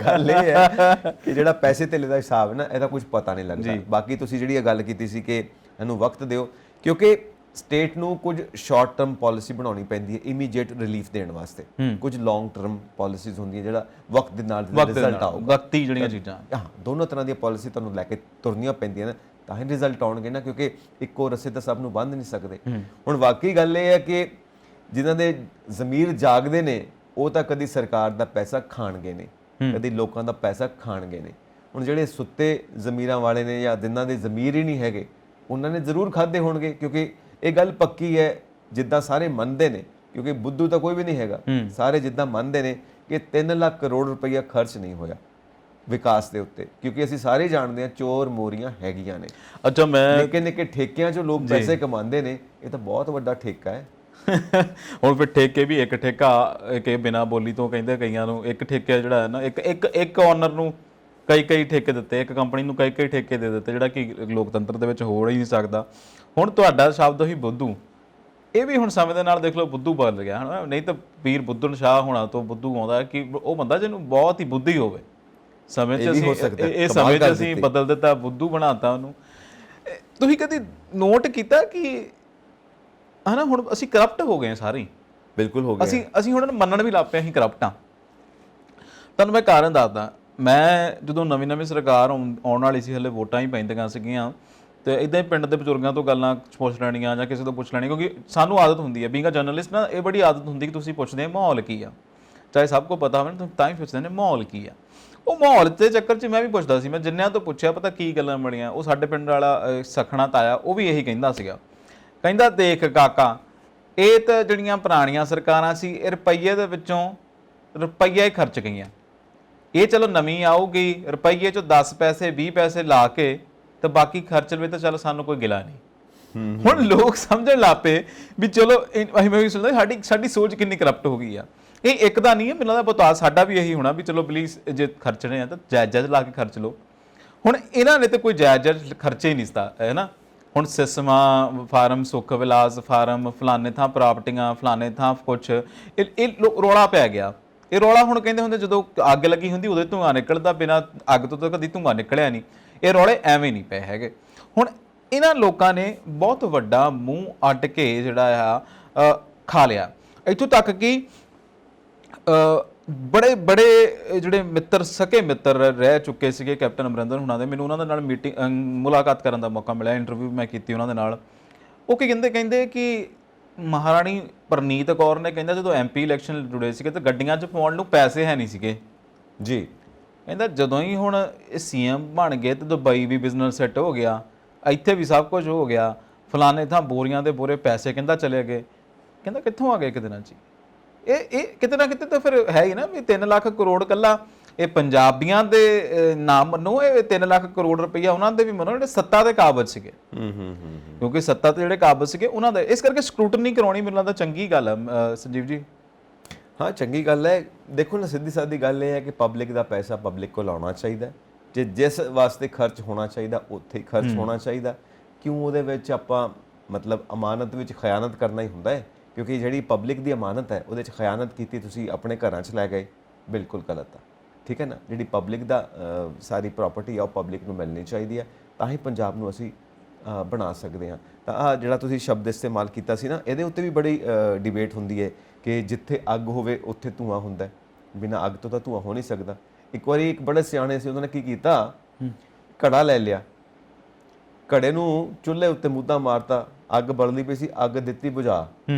ਗੱਲ ਇਹ ਹੈ ਕਿ ਜਿਹੜਾ ਪੈਸੇ ਧੇਲੇ ਦਾ ਹਿਸਾਬ ਹੈ ਨਾ, ਇਹਦਾ ਕੁਝ ਪਤਾ ਨਹੀਂ ਲੱਗਦਾ। ਬਾਕੀ ਤੁਸੀਂ ਜਿਹੜੀ ਇਹ ਗੱਲ ਕੀਤੀ ਸੀ ਕਿ ਇਹਨੂੰ ਵਕਤ ਦਿਓ, ਕਿਉਂਕਿ ਸਟੇਟ ਨੂੰ ਕੁਝ ਸ਼ਾਰਟ ਟਰਮ ਪਾਲਿਸੀ ਬਣਾਉਣੀ ਪੈਂਦੀ ਹੈ ਇਮੀਡੀਏਟ ਰਿਲੀਫ ਦੇਣ ਵਾਸਤੇ। ਕੁਝ ਲੌਂਗ ਟਰਮ ਪਾਲਿਸੀਜ਼ ਹੁੰਦੀਆਂ ਜਿਹੜਾ ਵਕਤ ਦੇ ਨਾਲ ਰਿਜ਼ਲਟ ਆਊਗਾ। ਵਕਤੀ ਜਿਹੜੀਆਂ ਚੀਜ਼ਾਂ, ਹਾਂ, ਦੋਨੋਂ ਤਰ੍ਹਾਂ ਦੀਆਂ ਪਾਲਿਸੀ ਤੁਹਾਨੂੰ ਲੈ ਕੇ ਤੁਰਨੀਆਂ ਪੈਂਦੀਆਂ ਨੇ, ਤਾਂ ਹੀ ਰਿਜ਼ਲਟ ਆਉਣਗੇ ਨਾ, ਕਿਉਂਕਿ ਇੱਕੋ ਰਸੇ ਤਾਂ ਸਭ ਨੂੰ ਬੰਨ੍ਹ ਨਹੀਂ ਸਕਦੇ। ਹੁਣ ਵਾਕਈ ਗੱਲ ਇਹ ਹੈ ਕਿ ਜਿਨ੍ਹਾਂ ਦੇ ਜ਼ਮੀਰ ਜਾਗਦੇ ਨੇ, ਉਹ ਤਾਂ ਕਦੀ ਸਰਕਾਰ ਦਾ ਪੈਸਾ ਖਾਣਗੇ ਨੇ, ਕਦੀ ਲੋਕਾਂ ਦਾ ਪੈਸਾ ਖਾਣਗੇ ਨੇ। ਹੁਣ ਜਿਹੜੇ ਸੁੱਤੇ ਜ਼ਮੀਰਾਂ ਵਾਲੇ ਨੇ, ਜਾਂ ਜਿਨ੍ਹਾਂ ਦੇ ਜ਼ਮੀਰ ਹੀ ਨਹੀਂ ਹੈਗੇ, ਉਹਨਾਂ ਨੇ ਜ਼ਰੂਰ ਖਾਦੇ ਹੋਣਗੇ। ਕਿਉਂਕਿ ਇਹ ਗੱਲ ਪੱਕੀ ਹੈ, ਜਿੱਦਾਂ ਸਾਰੇ ਮੰਨਦੇ ਨੇ, ਕਿਉਂਕਿ ਬੁੱਧੂ ਤਾਂ ਕੋਈ ਵੀ ਨਹੀਂ ਹੈਗਾ, ਸਾਰੇ ਜਿੱਦਾਂ ਮੰਨਦੇ ਨੇ ਕਿ 3 ਲੱਖ ਕਰੋੜ ਰੁਪਈਆ ਖਰਚ ਨਹੀਂ ਹੋਇਆ ਵਿਕਾਸ ਦੇ ਉੱਤੇ, ਕਿਉਂਕਿ ਅਸੀਂ ਸਾਰੇ ਜਾਣਦੇ ਹਾਂ ਚੋਰ ਮੋਰੀਆਂ ਹੈਗੀਆਂ ਨੇ। ਅੱਛਾ, ਮੈਂ ਨਿੱਕੇ ਠੇਕਿਆਂ 'ਚੋਂ ਲੋਕ ਪੈਸੇ ਕਮਾਉਂਦੇ ਨੇ, ਇਹ ਤਾਂ ਬਹੁਤ ਵੱਡਾ ਠੇਕਾ ਹੈ। ਹੁਣ ਫਿਰ ਠੇਕੇ ਵੀ, ਇੱਕ ਠੇਕਾ ਕਿ ਬਿਨਾਂ ਬੋਲੀ ਤੋਂ ਕਹਿੰਦੇ ਕਈਆਂ ਨੂੰ, ਇੱਕ ਠੇਕਾ ਜਿਹੜਾ ਹੈ ਨਾ, ਇੱਕ ਓਨਰ ਨੂੰ ਕਈ ਠੇਕੇ ਦਿੱਤੇ, ਇੱਕ ਕੰਪਨੀ ਨੂੰ ਕਈ ਠੇਕੇ ਦੇ ਦਿੱਤੇ, ਜਿਹੜਾ ਕਿ ਲੋਕਤੰਤਰ ਦੇ ਵਿੱਚ ਹੋ ਹੀ ਨਹੀਂ ਸਕਦਾ। ਹੁਣ ਤੁਹਾਡਾ ਸ਼ਬਦ ਹੀ ਬੁੱਧੂ, ਇਹ ਵੀ ਹੁਣ ਸਮੇਂ ਦੇ ਨਾਲ ਦੇਖ ਲਓ ਬੁੱਧੂ ਬਦਲ ਗਿਆ, ਹੈ ਨਾ। ਨਹੀਂ ਤਾਂ ਪੀਰ ਬੁੱਧਨ ਸ਼ਾਹ ਹੋਣਾ ਤੋਂ ਬੁੱਧੂ ਆਉਂਦਾ ਕਿ ਉਹ ਬੰਦਾ ਜਿਹਨੂੰ ਬਹੁਤ ਹੀ ਬੁੱਧੀ ਹੋਵੇ। ਸਮੇਂ 'ਚ ਅਸੀਂ ਬਦਲ ਦਿੱਤਾ, ਬੁੱਧੂ ਬਣਾਤਾ ਉਹਨੂੰ। ਤੁਸੀਂ ਕਦੀ ਨੋਟ ਕੀਤਾ ਕਿ ਹਨਾ ਹੁਣ ਅਸੀਂ ਕਰਪਟ ਹੋ ਗਏ ਸਾਰੇ? ਬਿਲਕੁਲ ਹੋ ਗਏ। ਅਸੀਂ ਹੁਣ ਮੰਨਣ ਵੀ ਲੱਗ ਪਏ ਅਸੀਂ ਕਰਪਟ ਹਾਂ। ਤੁਹਾਨੂੰ ਮੈਂ ਕਾਰਨ ਦੱਸਦਾ। ਮੈਂ ਜਦੋਂ ਨਵੀਂ ਸਰਕਾਰ ਆਉਣ ਵਾਲੀ ਸੀ, ਹਲੇ ਵੋਟਾਂ ਹੀ ਪੈਂਦੀਆਂ ਸੀਗੀਆਂ, ਤੇ ਇਦਾਂ ਹੀ ਪਿੰਡ ਦੇ ਬਜ਼ੁਰਗਾਂ ਤੋਂ ਗੱਲਾਂ ਪੁੱਛ ਲੈਣੀਆਂ ਜਾਂ ਕਿਸੇ ਤੋਂ ਪੁੱਛ ਲੈਣੀ, ਕਿਉਂਕਿ ਸਾਨੂੰ ਆਦਤ ਹੁੰਦੀ ਹੈ ਬੀਇੰਗ ਅ ਜਰਨਲਿਸਟ ਨਾ, ਇਹ ਬੜੀ ਆਦਤ ਹੁੰਦੀ ਕਿ ਤੁਸੀਂ ਪੁੱਛਦੇ ਆ ਮਾਹੌਲ ਕੀ ਆ, ਚਾਹੇ ਸਭ ਕੁਝ ਪਤਾ ਹੋਵੇ ਨਾ, ਤਾਂ ਹੀ ਪੁੱਛਦੇ ਨੇ ਮਾਹੌਲ ਕੀ ਆ। ਉਹ ਮਾਹੌਲ ਦੇ ਚੱਕਰ 'ਚ ਮੈਂ ਵੀ ਪੁੱਛਦਾ ਸੀ। ਮੈਂ ਜਿੰਨਿਆਂ ਤੋਂ ਪੁੱਛਿਆ ਪਤਾ ਕੀ ਗੱਲਾਂ ਬਣੀਆਂ, ਉਹ ਸਾਡੇ ਪਿੰਡ ਵਾਲਾ ਸਖਣਾ ਤਾਇਆ, ਉਹ ਵੀ ਇਹੀ ਕਹਿੰਦਾ ਸੀਗਾ। ਕਹਿੰਦਾ ਦੇਖ ਕਾਕਾ, ਇਹ ਤਾਂ ਜਿਹੜੀਆਂ ਪੁਰਾਣੀਆਂ ਸਰਕਾਰਾਂ ਸੀ, ਇਹ ਰੁਪਈਏ ਦੇ ਵਿੱਚੋਂ ਰੁਪਈਆ ਹੀ ਖਰਚ ਗਈਆਂ, ਇਹ ਚਲੋ ਨਵੀਂ ਆਊਗੀ, ਰੁਪਈਏ ਚੋਂ 10 ਪੈਸੇ 20 ਪੈਸੇ ਲਾ ਕੇ ਤੇ ਬਾਕੀ ਖਰਚ ਲਵੇ ਤਾਂ ਚਲੋ ਸਾਨੂੰ ਕੋਈ ਗਿਲਾ ਨਹੀਂ। ਹੁਣ ਲੋਕ ਸਮਝਣ ਲੱਪੇ ਵੀ ਚਲੋ ਅਸੀਂ ਮੈਂ ਵੀ ਸੁਣਦਾ ਸਾਡੀ ਸੋਚ ਕਿੰਨੀ ਕਰਪਟ ਹੋ ਗਈ ਆ। ਇਹ ਇੱਕ ਦਾ ਨਹੀਂ ਹੈ, ਮੈਨੂੰ ਲੱਗਦਾ ਬਤਾ ਸਾਡਾ ਵੀ ਇਹੀ ਹੋਣਾ ਵੀ ਚਲੋ ਪਲੀਜ਼ ਜੇ ਖਰਚਣੇ ਆ ਤਾਂ ਜਾਇਜ਼ ਲਾ ਕੇ ਖਰਚ ਲਓ। ਹੁਣ ਇਹਨਾਂ ਨੇ ਤੇ ਕੋਈ ਜਾਇਜ਼ ਖਰਚੇ ਹੀ ਨਹੀਂ ਸਤਾ ਹੈ ਨਾ। ਹੁਣ ਸਿਸਮਾਂ ਫਾਰਮ, ਸੁੱਖ ਵਿਲਾਸ ਫਾਰਮ, ਫਲਾਣੇ ਥਾਂ ਪ੍ਰਾਪਰਟੀਆਂ, ਫਲਾਣੇ ਥਾਂ ਕੁਛ, ਇਹ ਰੌਲਾ ਪੈ ਗਿਆ। ਇਹ ਰੌਲਾ ਹੁਣ ਕਹਿੰਦੇ ਹੁੰਦੇ ਜਦੋਂ ਅੱਗ ਲੱਗੀ ਹੁੰਦੀ ਉਦੋਂ ਧੂੰਆਂ ਨਿਕਲਦਾ, ਬਿਨਾਂ ਅੱਗ ਤੋਂ ਤਾਂ ਕਦੀ ਧੂੰਆਂ ਨਿਕਲਿਆ ਨਹੀਂ। ਇਹ ਰੌਲੇ ਐਵੇਂ ਨਹੀਂ ਪਏ ਹੈਗੇ। ਹੁਣ ਇਹਨਾਂ ਲੋਕਾਂ ਨੇ ਬਹੁਤ ਵੱਡਾ ਮੂੰਹ ਅੱਡ ਕੇ ਜਿਹੜਾ ਆ ਖਾ ਲਿਆ, ਇੱਥੋਂ ਤੱਕ ਕਿ ਬੜੇ ਬੜੇ ਜਿਹੜੇ ਮਿੱਤਰ, ਸਕੇ ਮਿੱਤਰ ਰਹਿ ਚੁੱਕੇ ਸੀਗੇ ਕੈਪਟਨ ਅਮਰਿੰਦਰ ਹੁਣਾਂ ਦੇ, ਮੈਨੂੰ ਉਹਨਾਂ ਦੇ ਨਾਲ ਮੁਲਾਕਾਤ ਕਰਨ ਦਾ ਮੌਕਾ ਮਿਲਿਆ, ਇੰਟਰਵਿਊ ਮੈਂ ਕੀਤੀ ਉਹਨਾਂ ਦੇ ਨਾਲ। ਉਹ ਕੀ ਕਹਿੰਦੇ ਕਿ ਮਹਾਰਾਣੀ ਪ੍ਰਨੀਤ ਕੌਰ ਨੇ ਕਹਿੰਦਾ ਜਦੋਂ MP ਇਲੈਕਸ਼ਨ ਜੁੜੇ ਸੀਗੇ ਤਾਂ ਗੱਡੀਆਂ 'ਚ ਪਾਉਣ ਨੂੰ ਪੈਸੇ ਹੈ ਨਹੀਂ ਸੀਗੇ ਜੀ। ਕਹਿੰਦਾ ਜਦੋਂ ਹੀ ਹੁਣ ਇਹ CM ਬਣ ਗਏ ਤੇ ਦੁਬਈ ਵੀ ਬਿਜ਼ਨਸ ਸੈੱਟ ਹੋ ਗਿਆ, ਇੱਥੇ ਵੀ ਸਭ ਕੁਝ ਹੋ ਗਿਆ, ਫਲਾਣੇ ਥਾਂ ਬੋਰੀਆਂ ਦੇ ਬੋਰੇ ਪੈਸੇ ਕਹਿੰਦਾ ਚਲੇ ਗਏ। ਕਹਿੰਦਾ ਕਿੱਥੋਂ ਆ ਗਏ ਇੱਕ ਦਿਨਾਂ 'ਚ? ਇਹ ਕਿਤੇ ਨਾ ਕਿਤੇ ਤਾਂ ਫਿਰ ਹੈ ਹੀ ਨਾ ਵੀ 3 ਲੱਖ ਕਰੋੜ ਕੱਲਾ ਇਹ ਪੰਜਾਬੀਆਂ ਦੇ ਨਾਮ ਮੰਨੋ, ਇਹ 3 ਲੱਖ ਕਰੋੜ ਰੁਪਈਆ ਉਹਨਾਂ ਦੇ ਵੀ ਮੰਨੋ ਜਿਹੜੇ ਸੱਤਾ ਦੇ ਕਾਬਜ਼ ਸੀਗੇ। ਕਿਉਂਕਿ ਸੱਤਾ ਤੇ ਜਿਹੜੇ ਕਾਬਜ਼ ਸੀਗੇ ਉਹਨਾਂ ਦੇ, ਇਸ ਕਰਕੇ ਸਕਰੂਟਨੀ ਕਰਾਉਣੀ ਮੈਨੂੰ ਲੱਗਦਾ ਚੰਗੀ ਗੱਲ ਹੈ ਸੰਜੀਵ ਜੀ। ਹਾਂ ਚੰਗੀ ਗੱਲ ਹੈ। ਦੇਖੋ ਨਾ, ਸਿੱਧੀ ਸਾਦੀ ਗੱਲ ਇਹ ਹੈ ਕਿ ਪਬਲਿਕ ਦਾ ਪੈਸਾ ਪਬਲਿਕ ਕੋਲ ਆਉਣਾ ਚਾਹੀਦਾ, ਜੇ ਜਿਸ ਵਾਸਤੇ ਖਰਚ ਹੋਣਾ ਚਾਹੀਦਾ ਉੱਥੇ ਹੀ ਖਰਚ ਹੋਣਾ ਚਾਹੀਦਾ। ਕਿਉਂ ਉਹਦੇ ਵਿੱਚ ਆਪਾਂ ਮਤਲਬ ਅਮਾਨਤ ਵਿੱਚ ਖਿਆਨਤ ਕਰਨਾ ਹੀ ਹੁੰਦਾ ਹੈ, ਕਿਉਂਕਿ ਜਿਹੜੀ ਪਬਲਿਕ ਦੀ ਅਮਾਨਤ ਹੈ ਉਹਦੇ 'ਚ ਖਿਆਨਤ ਕੀਤੀ, ਤੁਸੀਂ ਆਪਣੇ ਘਰਾਂ 'ਚ ਲੈ ਗਏ, ਬਿਲਕੁਲ ਗਲਤ ਆ। ਠੀਕ ਹੈ ਨਾ, ਜਿਹੜੀ ਪਬਲਿਕ ਦਾ ਸਾਰੀ ਪ੍ਰਾਪਰਟੀ ਆ ਉਹ ਪਬਲਿਕ ਨੂੰ ਮਿਲਣੀ ਚਾਹੀਦੀ ਹੈ, ਤਾਂ ਹੀ ਪੰਜਾਬ ਨੂੰ ਅਸੀਂ ਬਣਾ ਸਕਦੇ ਹਾਂ। ਤਾਂ ਆਹ ਜਿਹੜਾ ਤੁਸੀਂ ਸ਼ਬਦ ਇਸਤੇਮਾਲ ਕੀਤਾ ਸੀ ਨਾ, ਇਹਦੇ ਉੱਤੇ ਵੀ ਬੜੀ ਡਿਬੇਟ ਹੁੰਦੀ ਹੈ ਕਿ ਜਿੱਥੇ ਅੱਗ ਹੋਵੇ ਉੱਥੇ ਧੂੰਆਂ ਹੁੰਦਾ, ਬਿਨਾਂ ਅੱਗ ਤੋਂ ਤਾਂ ਧੂੰਆਂ ਹੋ ਨਹੀਂ ਸਕਦਾ। ਇੱਕ ਵਾਰੀ ਇੱਕ ਬੜੇ ਸਿਆਣੇ ਸੀ, ਉਹਨਾਂ ਨੇ ਕੀ ਕੀਤਾ, ਘੜਾ ਲੈ ਲਿਆ, ਘੜੇ ਨੂੰ ਚੁੱਲ੍ਹੇ ਉੱਤੇ ਮੁੱਦਾ ਮਾਰਤਾ, ਅੱਗ ਬਲਦੀ ਪਈ ਸੀ, ਅੱਗ ਦਿੱਤੀ ਬੁਝਾ,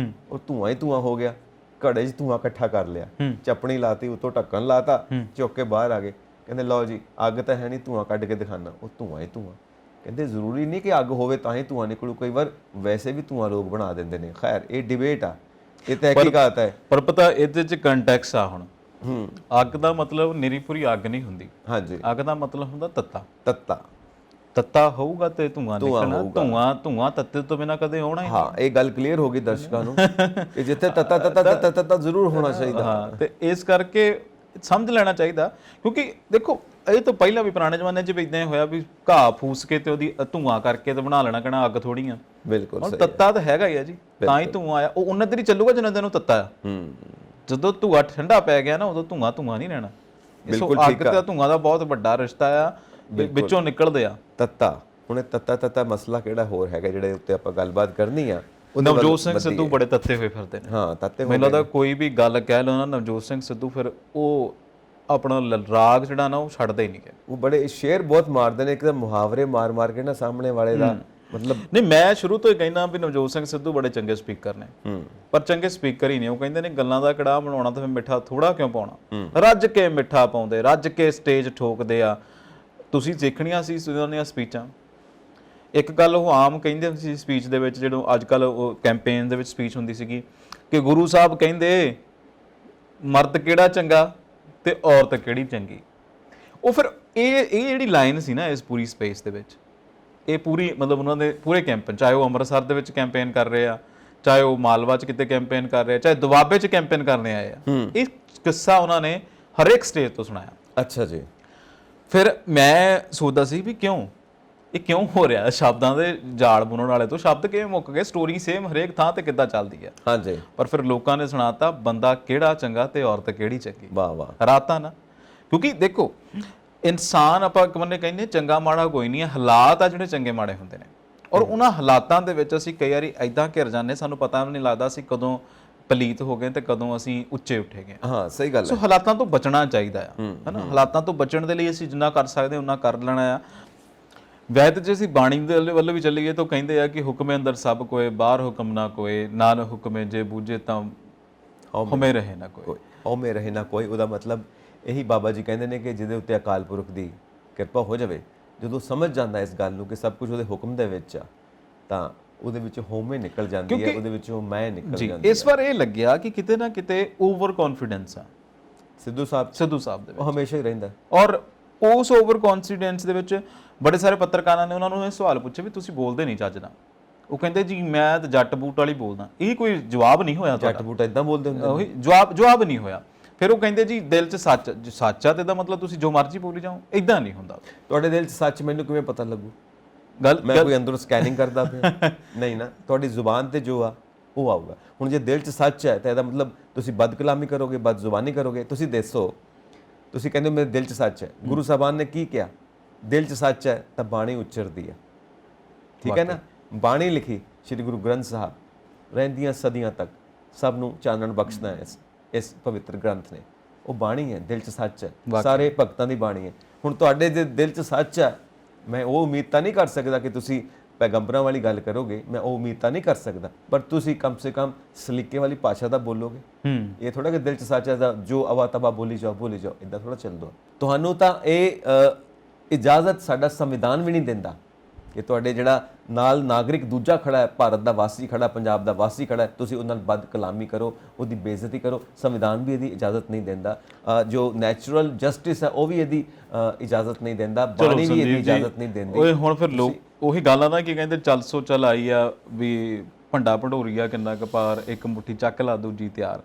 ਉਹ ਧੂੰਆਂ ਹੀ ਧੂੰਆਂ ਹੋ ਗਿਆ। ਘੜੇ 'ਚ ਧੂੰਆਂ ਇਕੱਠਾ ਕਰ ਲਿਆ, ਚੱਪਣੀ ਲਾਤੀ, ਉੱਤੋਂ ਢੱਕਣ ਲਾਤਾ, ਚੁੱਕ ਕੇ ਬਾਹਰ ਆ ਗਏ। ਕਹਿੰਦੇ ਲਓ ਜੀ ਅੱਗ ਤਾਂ ਹੈ ਨਹੀਂ, ਧੂੰਆਂ ਕੱਢ ਕੇ ਦਿਖਾਣਾ, ਉਹ ਧੂੰਆਂ ਹੀ ਧੂੰਆਂ। ਕਹਿੰਦੇ ਜ਼ਰੂਰੀ ਨਹੀਂ ਕਿ ਅੱਗ ਹੋਵੇ ਤਾਂ ਹੀ ਧੂੰਆਂ ਨਿਕਲੂ, ਕਈ ਵਾਰ ਵੈਸੇ ਵੀ ਧੂੰਆਂ ਲੋਕ ਬਣਾ ਦਿੰਦੇ ਨੇ। ਖੈਰ ਇਹ ਡਿਬੇਟ ਆ, ਇਹ ਤਹਿਕੀਕਾਤ ਹੈ। ਪਰ ਪਤਾ ਇਹਦੇ 'ਚ ਕੰਟੈਕਸ ਆ। ਹੁਣ ਅੱਗ ਦਾ ਮਤਲਬ ਨਿਰੀਪੁਰੀ ਅੱਗ ਨਹੀਂ ਹੁੰਦੀ। ਹਾਂਜੀ, ਅੱਗ ਦਾ ਮਤਲਬ ਹੁੰਦਾ ਤੱਤਾ। ਤੱਤਾ ਹੋਊਗਾ ਤੇ ਧੂੰਆਂ ਨਿਕਲਣਾ, ਧੂੰਆਂ ਤੱਤੇ ਤੋਂ ਬਿਨਾਂ ਕਦੇ ਹੋਣਾ ਹੀ ਨਹੀਂ। ਹਾਂ ਇਹ ਗੱਲ ਕਲੀਅਰ ਹੋ ਗਈ ਦਰਸ਼ਕਾਂ ਨੂੰ ਕਿ ਜਿੱਥੇ ਤੱਤਾ ਜ਼ਰੂਰ ਹੋਣਾ ਚਾਹੀਦਾ। ਹਾਂ, ਤੇ ਇਸ ਕਰਕੇ ਸਮਝ ਲੈਣਾ ਚਾਹੀਦਾ, ਕਿਉਂਕਿ ਦੇਖੋ ਇਹ ਤਾਂ ਪਹਿਲਾਂ ਵੀ ਪੁਰਾਣੇ ਜ਼ਮਾਨੇ 'ਚ ਵੀ ਇਦਾਂ ਹੋਇਆ ਵੀ ਘਾਹ ਫੂਸ ਕੇ ਤੇ ਉਹਦੀ ਧੂੰਆਂ ਕਰਕੇ ਤੇ ਬਣਾ ਲੈਣਾ, ਕਹਿਣਾ ਅੱਗ ਥੋੜੀ ਆ। ਬਿਲਕੁਲ ਹੁਣ ਤੱਤਾ ਤਾਂ ਹੈਗਾ ਹੀ ਆ ਜੀ, ਤਾਂ ਹੀ ਧੂੰਆਂ ਆਇਆ। ਉਹ ਉਹਨਾਂ ਦਿਨ ਹੀ ਚੱਲੂਗਾ ਜਿੰਨਾ ਦਿਨ ਉਹ ਤੱਤਾ ਆ। ਜਦੋਂ ਧੂੰਆਂ ਠੰਡਾ ਪੈ ਗਿਆ ਨਾ, ਉਦੋਂ ਧੂੰਆਂ ਨਹੀਂ ਰਹਿਣਾ। ਬਿਲਕੁਲ ਅੱਗ ਤੇ ਧੂੰਆਂ ਦਾ ਬਹੁਤ ਵੱਡਾ ਰਿਸ਼ਤਾ ਆ, ਵਿੱਚੋਂ ਨਿਕਲਦੇ ਆ ਤੱਤਾ। ਹੁਣ ਤੱਤਾ ਮਸਲਾ ਕਿਹੜਾ ਹੋਰ ਹੈਗਾ ਜਿਹੜੇ ਉੱਤੇ ਆਪਾਂ ਗੱਲਬਾਤ ਕਰਨੀ ਆ। ਨਵਜੋਤ ਸਿੰਘ ਸਿੱਧੂ ਬੜੇ ਤੱਤੇ ਹੋਏ ਫਿਰਦੇ ਨੇ। ਹਾਂ ਤੱਤੇ ਮੈਨੂੰ ਲੱਗਦਾ ਕੋਈ ਵੀ ਗੱਲ ਕਹਿ ਲਓ ਨਾ ਨਵਜੋਤ ਸਿੰਘ ਸਿੱਧੂ, ਫਿਰ ਉਹ ਆਪਣਾ ਰਾਗ ਜਿਹੜਾ ਨਾ ਉਹ ਛੱਡਦੇ ਹੀ ਨਹੀਂ ਗਏ। ਉਹ ਬੜੇ ਸ਼ੇਰ ਬਹੁਤ ਮਾਰਦੇ ਨੇ, ਇੱਕਦਮ ਮੁਹਾਵਰੇ ਮਾਰ ਕੇ ਨਾ ਸਾਹਮਣੇ ਵਾਲੇ ਦਾ ਮਤਲਬ। ਨਹੀਂ ਮੈਂ ਸ਼ੁਰੂ ਤੋਂ ਹੀ ਕਹਿੰਦਾ ਵੀ ਨਵਜੋਤ ਸਿੰਘ ਸਿੱਧੂ ਬੜੇ ਚੰਗੇ ਸਪੀਕਰ ਨੇ, ਪਰ ਚੰਗੇ ਸਪੀਕਰ ਹੀ ਨੇ। ਉਹ ਕਹਿੰਦੇ ਨੇ ਗੱਲਾਂ ਦਾ ਕੜਾਹ ਬਣਾਉਣਾ ਤਾਂ ਫਿਰ ਮਿੱਠਾ ਥੋੜਾ ਕਿਉਂ ਪਾਉਣਾ, ਰੱਜ ਕੇ ਮਿੱਠਾ ਪਾਉਂਦੇ, ਰੱਜ ਕੇ ਸਟੇਜ ਠੋਕਦੇ ਆ। ਤੁਸੀਂ ਦੇਖਣੀਆਂ ਸੀ ਉਹਨਾਂ ਦੀਆਂ ਸਪੀਚਾਂ। ਇੱਕ ਗੱਲ ਉਹ ਆਮ ਕਹਿੰਦੇ ਸੀ ਸਪੀਚ ਦੇ ਵਿੱਚ, ਜਦੋਂ ਅੱਜ ਕੱਲ੍ਹ ਉਹ ਕੈਂਪੇਨ ਦੇ ਵਿੱਚ ਸਪੀਚ ਹੁੰਦੀ ਸੀਗੀ ਕਿ ਗੁਰੂ ਸਾਹਿਬ ਕਹਿੰਦੇ ਮਰਦ ਕਿਹੜਾ ਚੰਗਾ ਤੇ ਔਰਤ ਕਿਹੜੀ ਚੰਗੀ। ਉਹ ਫਿਰ ਇਹ ਜਿਹੜੀ ਲਾਈਨ ਸੀ ਨਾ ਇਸ ਪੂਰੀ ਸਪੇਸ ਦੇ ਵਿੱਚ, ਇਹ ਪੂਰੀ ਮਤਲਬ ਉਹਨਾਂ ਦੇ ਪੂਰੇ ਕੈਂਪੇਨ, ਚਾਹੇ ਉਹ ਅੰਮ੍ਰਿਤਸਰ ਦੇ ਵਿੱਚ ਕੈਂਪੇਨ ਕਰ ਰਹੇ ਆ, ਚਾਹੇ ਉਹ ਮਾਲਵਾ 'ਚ ਕਿਤੇ ਕੈਂਪੇਨ ਕਰ ਰਹੇ ਆ, ਚਾਹੇ ਦੁਆਬੇ 'ਚ ਕੈਂਪੇਨ ਕਰਨੇ ਆਏ ਆ, ਇਹ ਕਿੱਸਾ ਉਹਨਾਂ ਨੇ ਹਰੇਕ ਸਟੇਜ ਤੋਂ ਸੁਣਾਇਆ। ਅੱਛਾ ਜੀ। ਫਿਰ ਮੈਂ ਸੋਚਦਾ ਸੀ ਵੀ ਇਹ ਕਿਉਂ ਹੋ ਰਿਹਾ, ਸ਼ਬਦਾਂ ਦੇ ਜਾਲ ਬੁਣਨ ਵਾਲੇ ਤੋਂ ਸ਼ਬਦ ਕਿਵੇਂ ਮੁੱਕ ਗਏ, ਸਟੋਰੀ ਸੇਮ ਹਰੇਕ ਥਾਂ ਤੇ ਕਿੱਦਾਂ ਚੱਲਦੀ ਹੈ। ਹਾਂਜੀ। ਪਰ ਫਿਰ ਲੋਕਾਂ ਨੇ ਸੁਣਾਤਾ ਬੰਦਾ ਕਿਹੜਾ ਚੰਗਾ ਤੇ ਔਰਤ ਕਿਹੜੀ ਚੰਗੀ। ਵਾਹ ਵਾਹ, ਰਾਤਾਂ ਨਾ। ਕਿਉਂਕਿ ਦੇਖੋ ਇਨਸਾਨ ਆਪਾਂ ਕਿਵੇਂ ਕਹਿੰਦੇ ਚੰਗਾ ਮਾੜਾ ਕੋਈ ਨਹੀਂ ਹੈ, ਹਾਲਾਤ ਆ ਜਿਹੜੇ ਚੰਗੇ ਮਾੜੇ ਹੁੰਦੇ ਨੇ। ਔਰ ਉਹਨਾਂ ਹਾਲਾਤਾਂ ਦੇ ਵਿੱਚ ਅਸੀਂ ਕਈ ਵਾਰੀ ਐਦਾਂ ਘਿਰ ਜਾਂਦੇ, ਸਾਨੂੰ ਪਤਾ ਵੀ ਨਹੀਂ ਲੱਗਦਾ ਅਸੀਂ ਕਦੋਂ ਪਲੀਤ ਹੋ ਗਏ ਤੇ ਕਦੋਂ ਅਸੀਂ ਉੱਚੇ ਉੱਠੇ ਗਏ। ਹਾਂ ਸਹੀ ਗੱਲ ਹੈ। ਸੋ ਹਾਲਾਤਾਂ ਤੋਂ ਬਚਣਾ ਚਾਹੀਦਾ ਆ, ਹੈਨਾ। ਹਾਲਾਤਾਂ ਤੋਂ ਬਚਣ ਦੇ ਲਈ ਅਸੀਂ ਜਿੰਨਾ ਕਰ ਸਕਦੇ ਉਹਨਾਂ ਕਰ ਲੈਣਾ ਆ। ਵੈਦ ਜੇ ਅਸੀਂ ਬਾਣੀ ਦੇ ਵੱਲ ਵੀ ਚੱਲੀਏ ਤਾਂ ਕਹਿੰਦੇ ਆ ਕਿ ਹੁਕਮੇ ਅੰਦਰ ਸਭ ਕੋਏ, ਬਾਹਰ ਹੁਕਮ ਨਾ ਕੋਏ, ਨਾਨਕ ਹੁਕਮੇ ਜੇ ਬੂਝੇ ਤਾਂ ਹਉਮੈ ਰਹੇ ਨਾ ਕੋਈ। ਹਉਮੈ ਰਹੇ ਨਾ ਕੋਈ, ਉਹਦਾ ਮਤਲਬ ਇਹੀ ਬਾਬਾ ਜੀ ਕਹਿੰਦੇ ਨੇ ਕਿ ਜਿਹਦੇ ਉੱਤੇ ਅਕਾਲ ਪੁਰਖ ਦੀ ਕਿਰਪਾ ਹੋ ਜਾਵੇ, ਜਦੋਂ ਸਮਝ ਜਾਂਦਾ ਇਸ ਗੱਲ ਨੂੰ ਕਿ ਸਭ ਕੁਝ ਉਹਦੇ ਹੁਕਮ ਦੇ ਵਿੱਚ ਆ, ਤਾਂ ਉਹਦੇ ਵਿੱਚ ਹਉਮੈ ਨਿਕਲ ਜਾਂਦੀ ਹੈ, ਉਹਦੇ ਵਿੱਚੋਂ ਮੈਂ ਨਿਕਲ ਜਾਂਦੀ ਹੈ। ਇਸ ਵਾਰ ਇਹ ਲੱਗਿਆ ਕਿ ਕਿਤੇ ਨਾ ਕਿਤੇ ਓਵਰ ਕੌਨਫੀਡੈਂਸ ਆ ਸਿੱਧੂ ਸਾਹਿਬ ਸਿੱਧੂ ਸਾਹਿਬ ਦੇ ਵਿੱਚ, ਉਹ ਹਮੇਸ਼ਾ ਹੀ ਰਹਿੰਦਾ। ਔਰ ਉਸ ਓਵਰ ਕੌਨਫੀਡੈਂਸ ਦੇ ਵਿੱਚ ਬੜੇ ਸਾਰੇ ਪੱਤਰਕਾਰਾਂ ਨੇ ਉਹਨਾਂ ਨੂੰ ਇਹ ਸਵਾਲ ਪੁੱਛੇ ਵੀ ਤੁਸੀਂ ਬੋਲਦੇ ਨਹੀਂ ਚੱਜ ਨਾਲ। ਉਹ ਕਹਿੰਦੇ ਜੀ ਮੈਂ ਤਾਂ ਜੱਟ ਬੂਟ ਵਾਲੀ ਬੋਲਦਾ। ਇਹ ਕੋਈ ਜਵਾਬ ਨਹੀਂ ਹੋਇਆ ਤੁਹਾਡਾ। ਜੱਟ ਬੂਟ ਇਦਾਂ ਬੋਲਦੇ ਹੁੰਦੇ ਉਹੀ ਜਵਾਬ ਨਹੀਂ ਹੋਇਆ। ਫਿਰ ਉਹ ਕਹਿੰਦੇ ਜੀ ਦਿਲ 'ਚ ਸੱਚ ਆ ਤੇ ਇਹਦਾ ਮਤਲਬ ਤੁਸੀਂ ਜੋ ਮਰਜ਼ੀ ਬੋਲੀ ਜਾਓ। ਇਦਾਂ ਨਹੀਂ ਹੁੰਦਾ। ਤੁਹਾਡੇ ਦਿਲ 'ਚ ਸੱਚ ਮੈਨੂੰ ਕਿਵੇਂ ਪਤਾ ਲੱਗੂ? ਗੱਲ ਮੈਂ ਕੋਈ ਅੰਦਰੋਂ ਸਕੈਨਿੰਗ ਕਰਦਾ ਪਿਆ ਨਹੀਂ ਨਾ। ਤੁਹਾਡੀ ਜ਼ੁਬਾਨ ਤੇ ਜੋ ਆ ਉਹ ਆਊਗਾ। ਹੁਣ ਜੇ ਦਿਲ 'ਚ ਸੱਚ ਹੈ ਤਾਂ ਇਹਦਾ ਮਤਲਬ ਤੁਸੀਂ ਬਦਕਲਾਮੀ ਕਰੋਗੇ, ਬਦਜ਼ੁਬਾਨੀ ਕਰੋਗੇ। ਤੁਸੀਂ ਦੱਸੋ, ਤੁਸੀਂ ਕਹਿੰਦੇ ਮੇਰੇ ਦਿਲ 'ਚ ਸੱਚ ਹੈ। ਗੁਰੂ ਸਾਹਿਬਾਨ ਨੇ ਕੀ ਕਿਹਾ? ਦਿਲ 'ਚ ਸੱਚ ਹੈ ਤਾਂ ਬਾਣੀ ਉਚਰਦੀ ਹੈ। ਠੀਕ ਹੈ ਨਾ। ਬਾਣੀ ਲਿਖੀ ਸ੍ਰੀ ਗੁਰੂ ਗ੍ਰੰਥ ਸਾਹਿਬ, ਰਹਿੰਦੀਆਂ ਸਦੀਆਂ ਤੱਕ ਸਭ ਨੂੰ ਚਾਨਣ ਬਖਸ਼ਦਾ ਹੈ ਇਸ ਪਵਿੱਤਰ ਗ੍ਰੰਥ ਨੇ। ਉਹ ਬਾਣੀ ਹੈ, ਦਿਲ 'ਚ ਸੱਚ ਹੈ, ਸਾਰੇ ਭਗਤਾਂ ਦੀ ਬਾਣੀ ਹੈ। ਹੁਣ ਤੁਹਾਡੇ ਜੇ ਦਿਲ 'ਚ ਸੱਚ ਹੈ, ਮੈਂ ਉਹ ਉਮੀਦ ਤਾਂ ਨਹੀਂ ਕਰ ਸਕਦਾ ਕਿ ਤੁਸੀਂ ਪੈਗੰਬਰਾਂ ਵਾਲੀ ਗੱਲ ਕਰੋਗੇ। ਮੈਂ ਉਹ ਉਮੀਦ ਤਾਂ ਨਹੀਂ ਕਰ ਸਕਦਾ, ਪਰ ਤੁਸੀਂ ਕਮ ਸੇ ਕਮ ਸਲੀਕੇ ਵਾਲੀ ਭਾਸ਼ਾ ਦਾ ਬੋਲੋਗੇ। ਇਹ ਥੋੜਾ ਕਿ ਦਿਲ 'ਚ ਸੱਚ ਹੈ ਤਾਂ ਜੋ ਅਵਾ ਤਵਾ ਬੋਲੀ ਜਾਓ ਇਦਾਂ ਥੋੜਾ ਚੱਲਦਾ। ਤੁਹਾਨੂੰ ਤਾਂ ਇਹ ਇਜਾਜ਼ਤ ਸਾਡਾ ਸੰਵਿਧਾਨ ਵੀ ਨਹੀਂ ਦਿੰਦਾ ਕਿ ਤੁਹਾਡੇ ਜਿਹੜਾ ਨਾਲ ਨਾਗਰਿਕ ਦੂਜਾ ਖੜਾ ਹੈ, ਭਾਰਤ ਦਾ ਵਾਸੀ ਖੜਾ, ਪੰਜਾਬ ਦਾ ਵਾਸੀ ਖੜਾ, ਤੁਸੀਂ ਉਹਨਾਂ ਨਾਲ ਬਦ ਕਲਾਮੀ ਕਰੋ, ਉਹਦੀ ਬੇਇੱਜ਼ਤੀ ਕਰੋ। ਸੰਵਿਧਾਨ ਵੀ ਇਹਦੀ ਇਜਾਜ਼ਤ ਨਹੀਂ ਦਿੰਦਾ। ਜੋ ਨੈਚੁਰਲ ਜਸਟਿਸ ਹੈ ਉਹ ਵੀ ਇਹਦੀ ਇਜਾਜ਼ਤ ਨਹੀਂ ਦਿੰਦਾ। ਬਾਣੀ ਵੀ ਇਹਦੀ ਇਜਾਜ਼ਤ ਨਹੀਂ ਦਿੰਦੀ। ਓਏ ਹੁਣ ਫਿਰ ਲੋਕ ਉਹੀ ਗੱਲ ਆ ਨਾ ਕਿ ਕਹਿੰਦੇ ਚੱਲ ਸੋ ਚੱਲ ਆਈ ਆ ਵੀ ਭੰਡਾ ਭੰਡੋਰੀਆ ਕਿੰਨਾ ਕਪਾਰ, ਇੱਕ ਮੁੱਠੀ ਚੱਕ ਲਾ ਦੂਜੀ ਤਿਆਰ।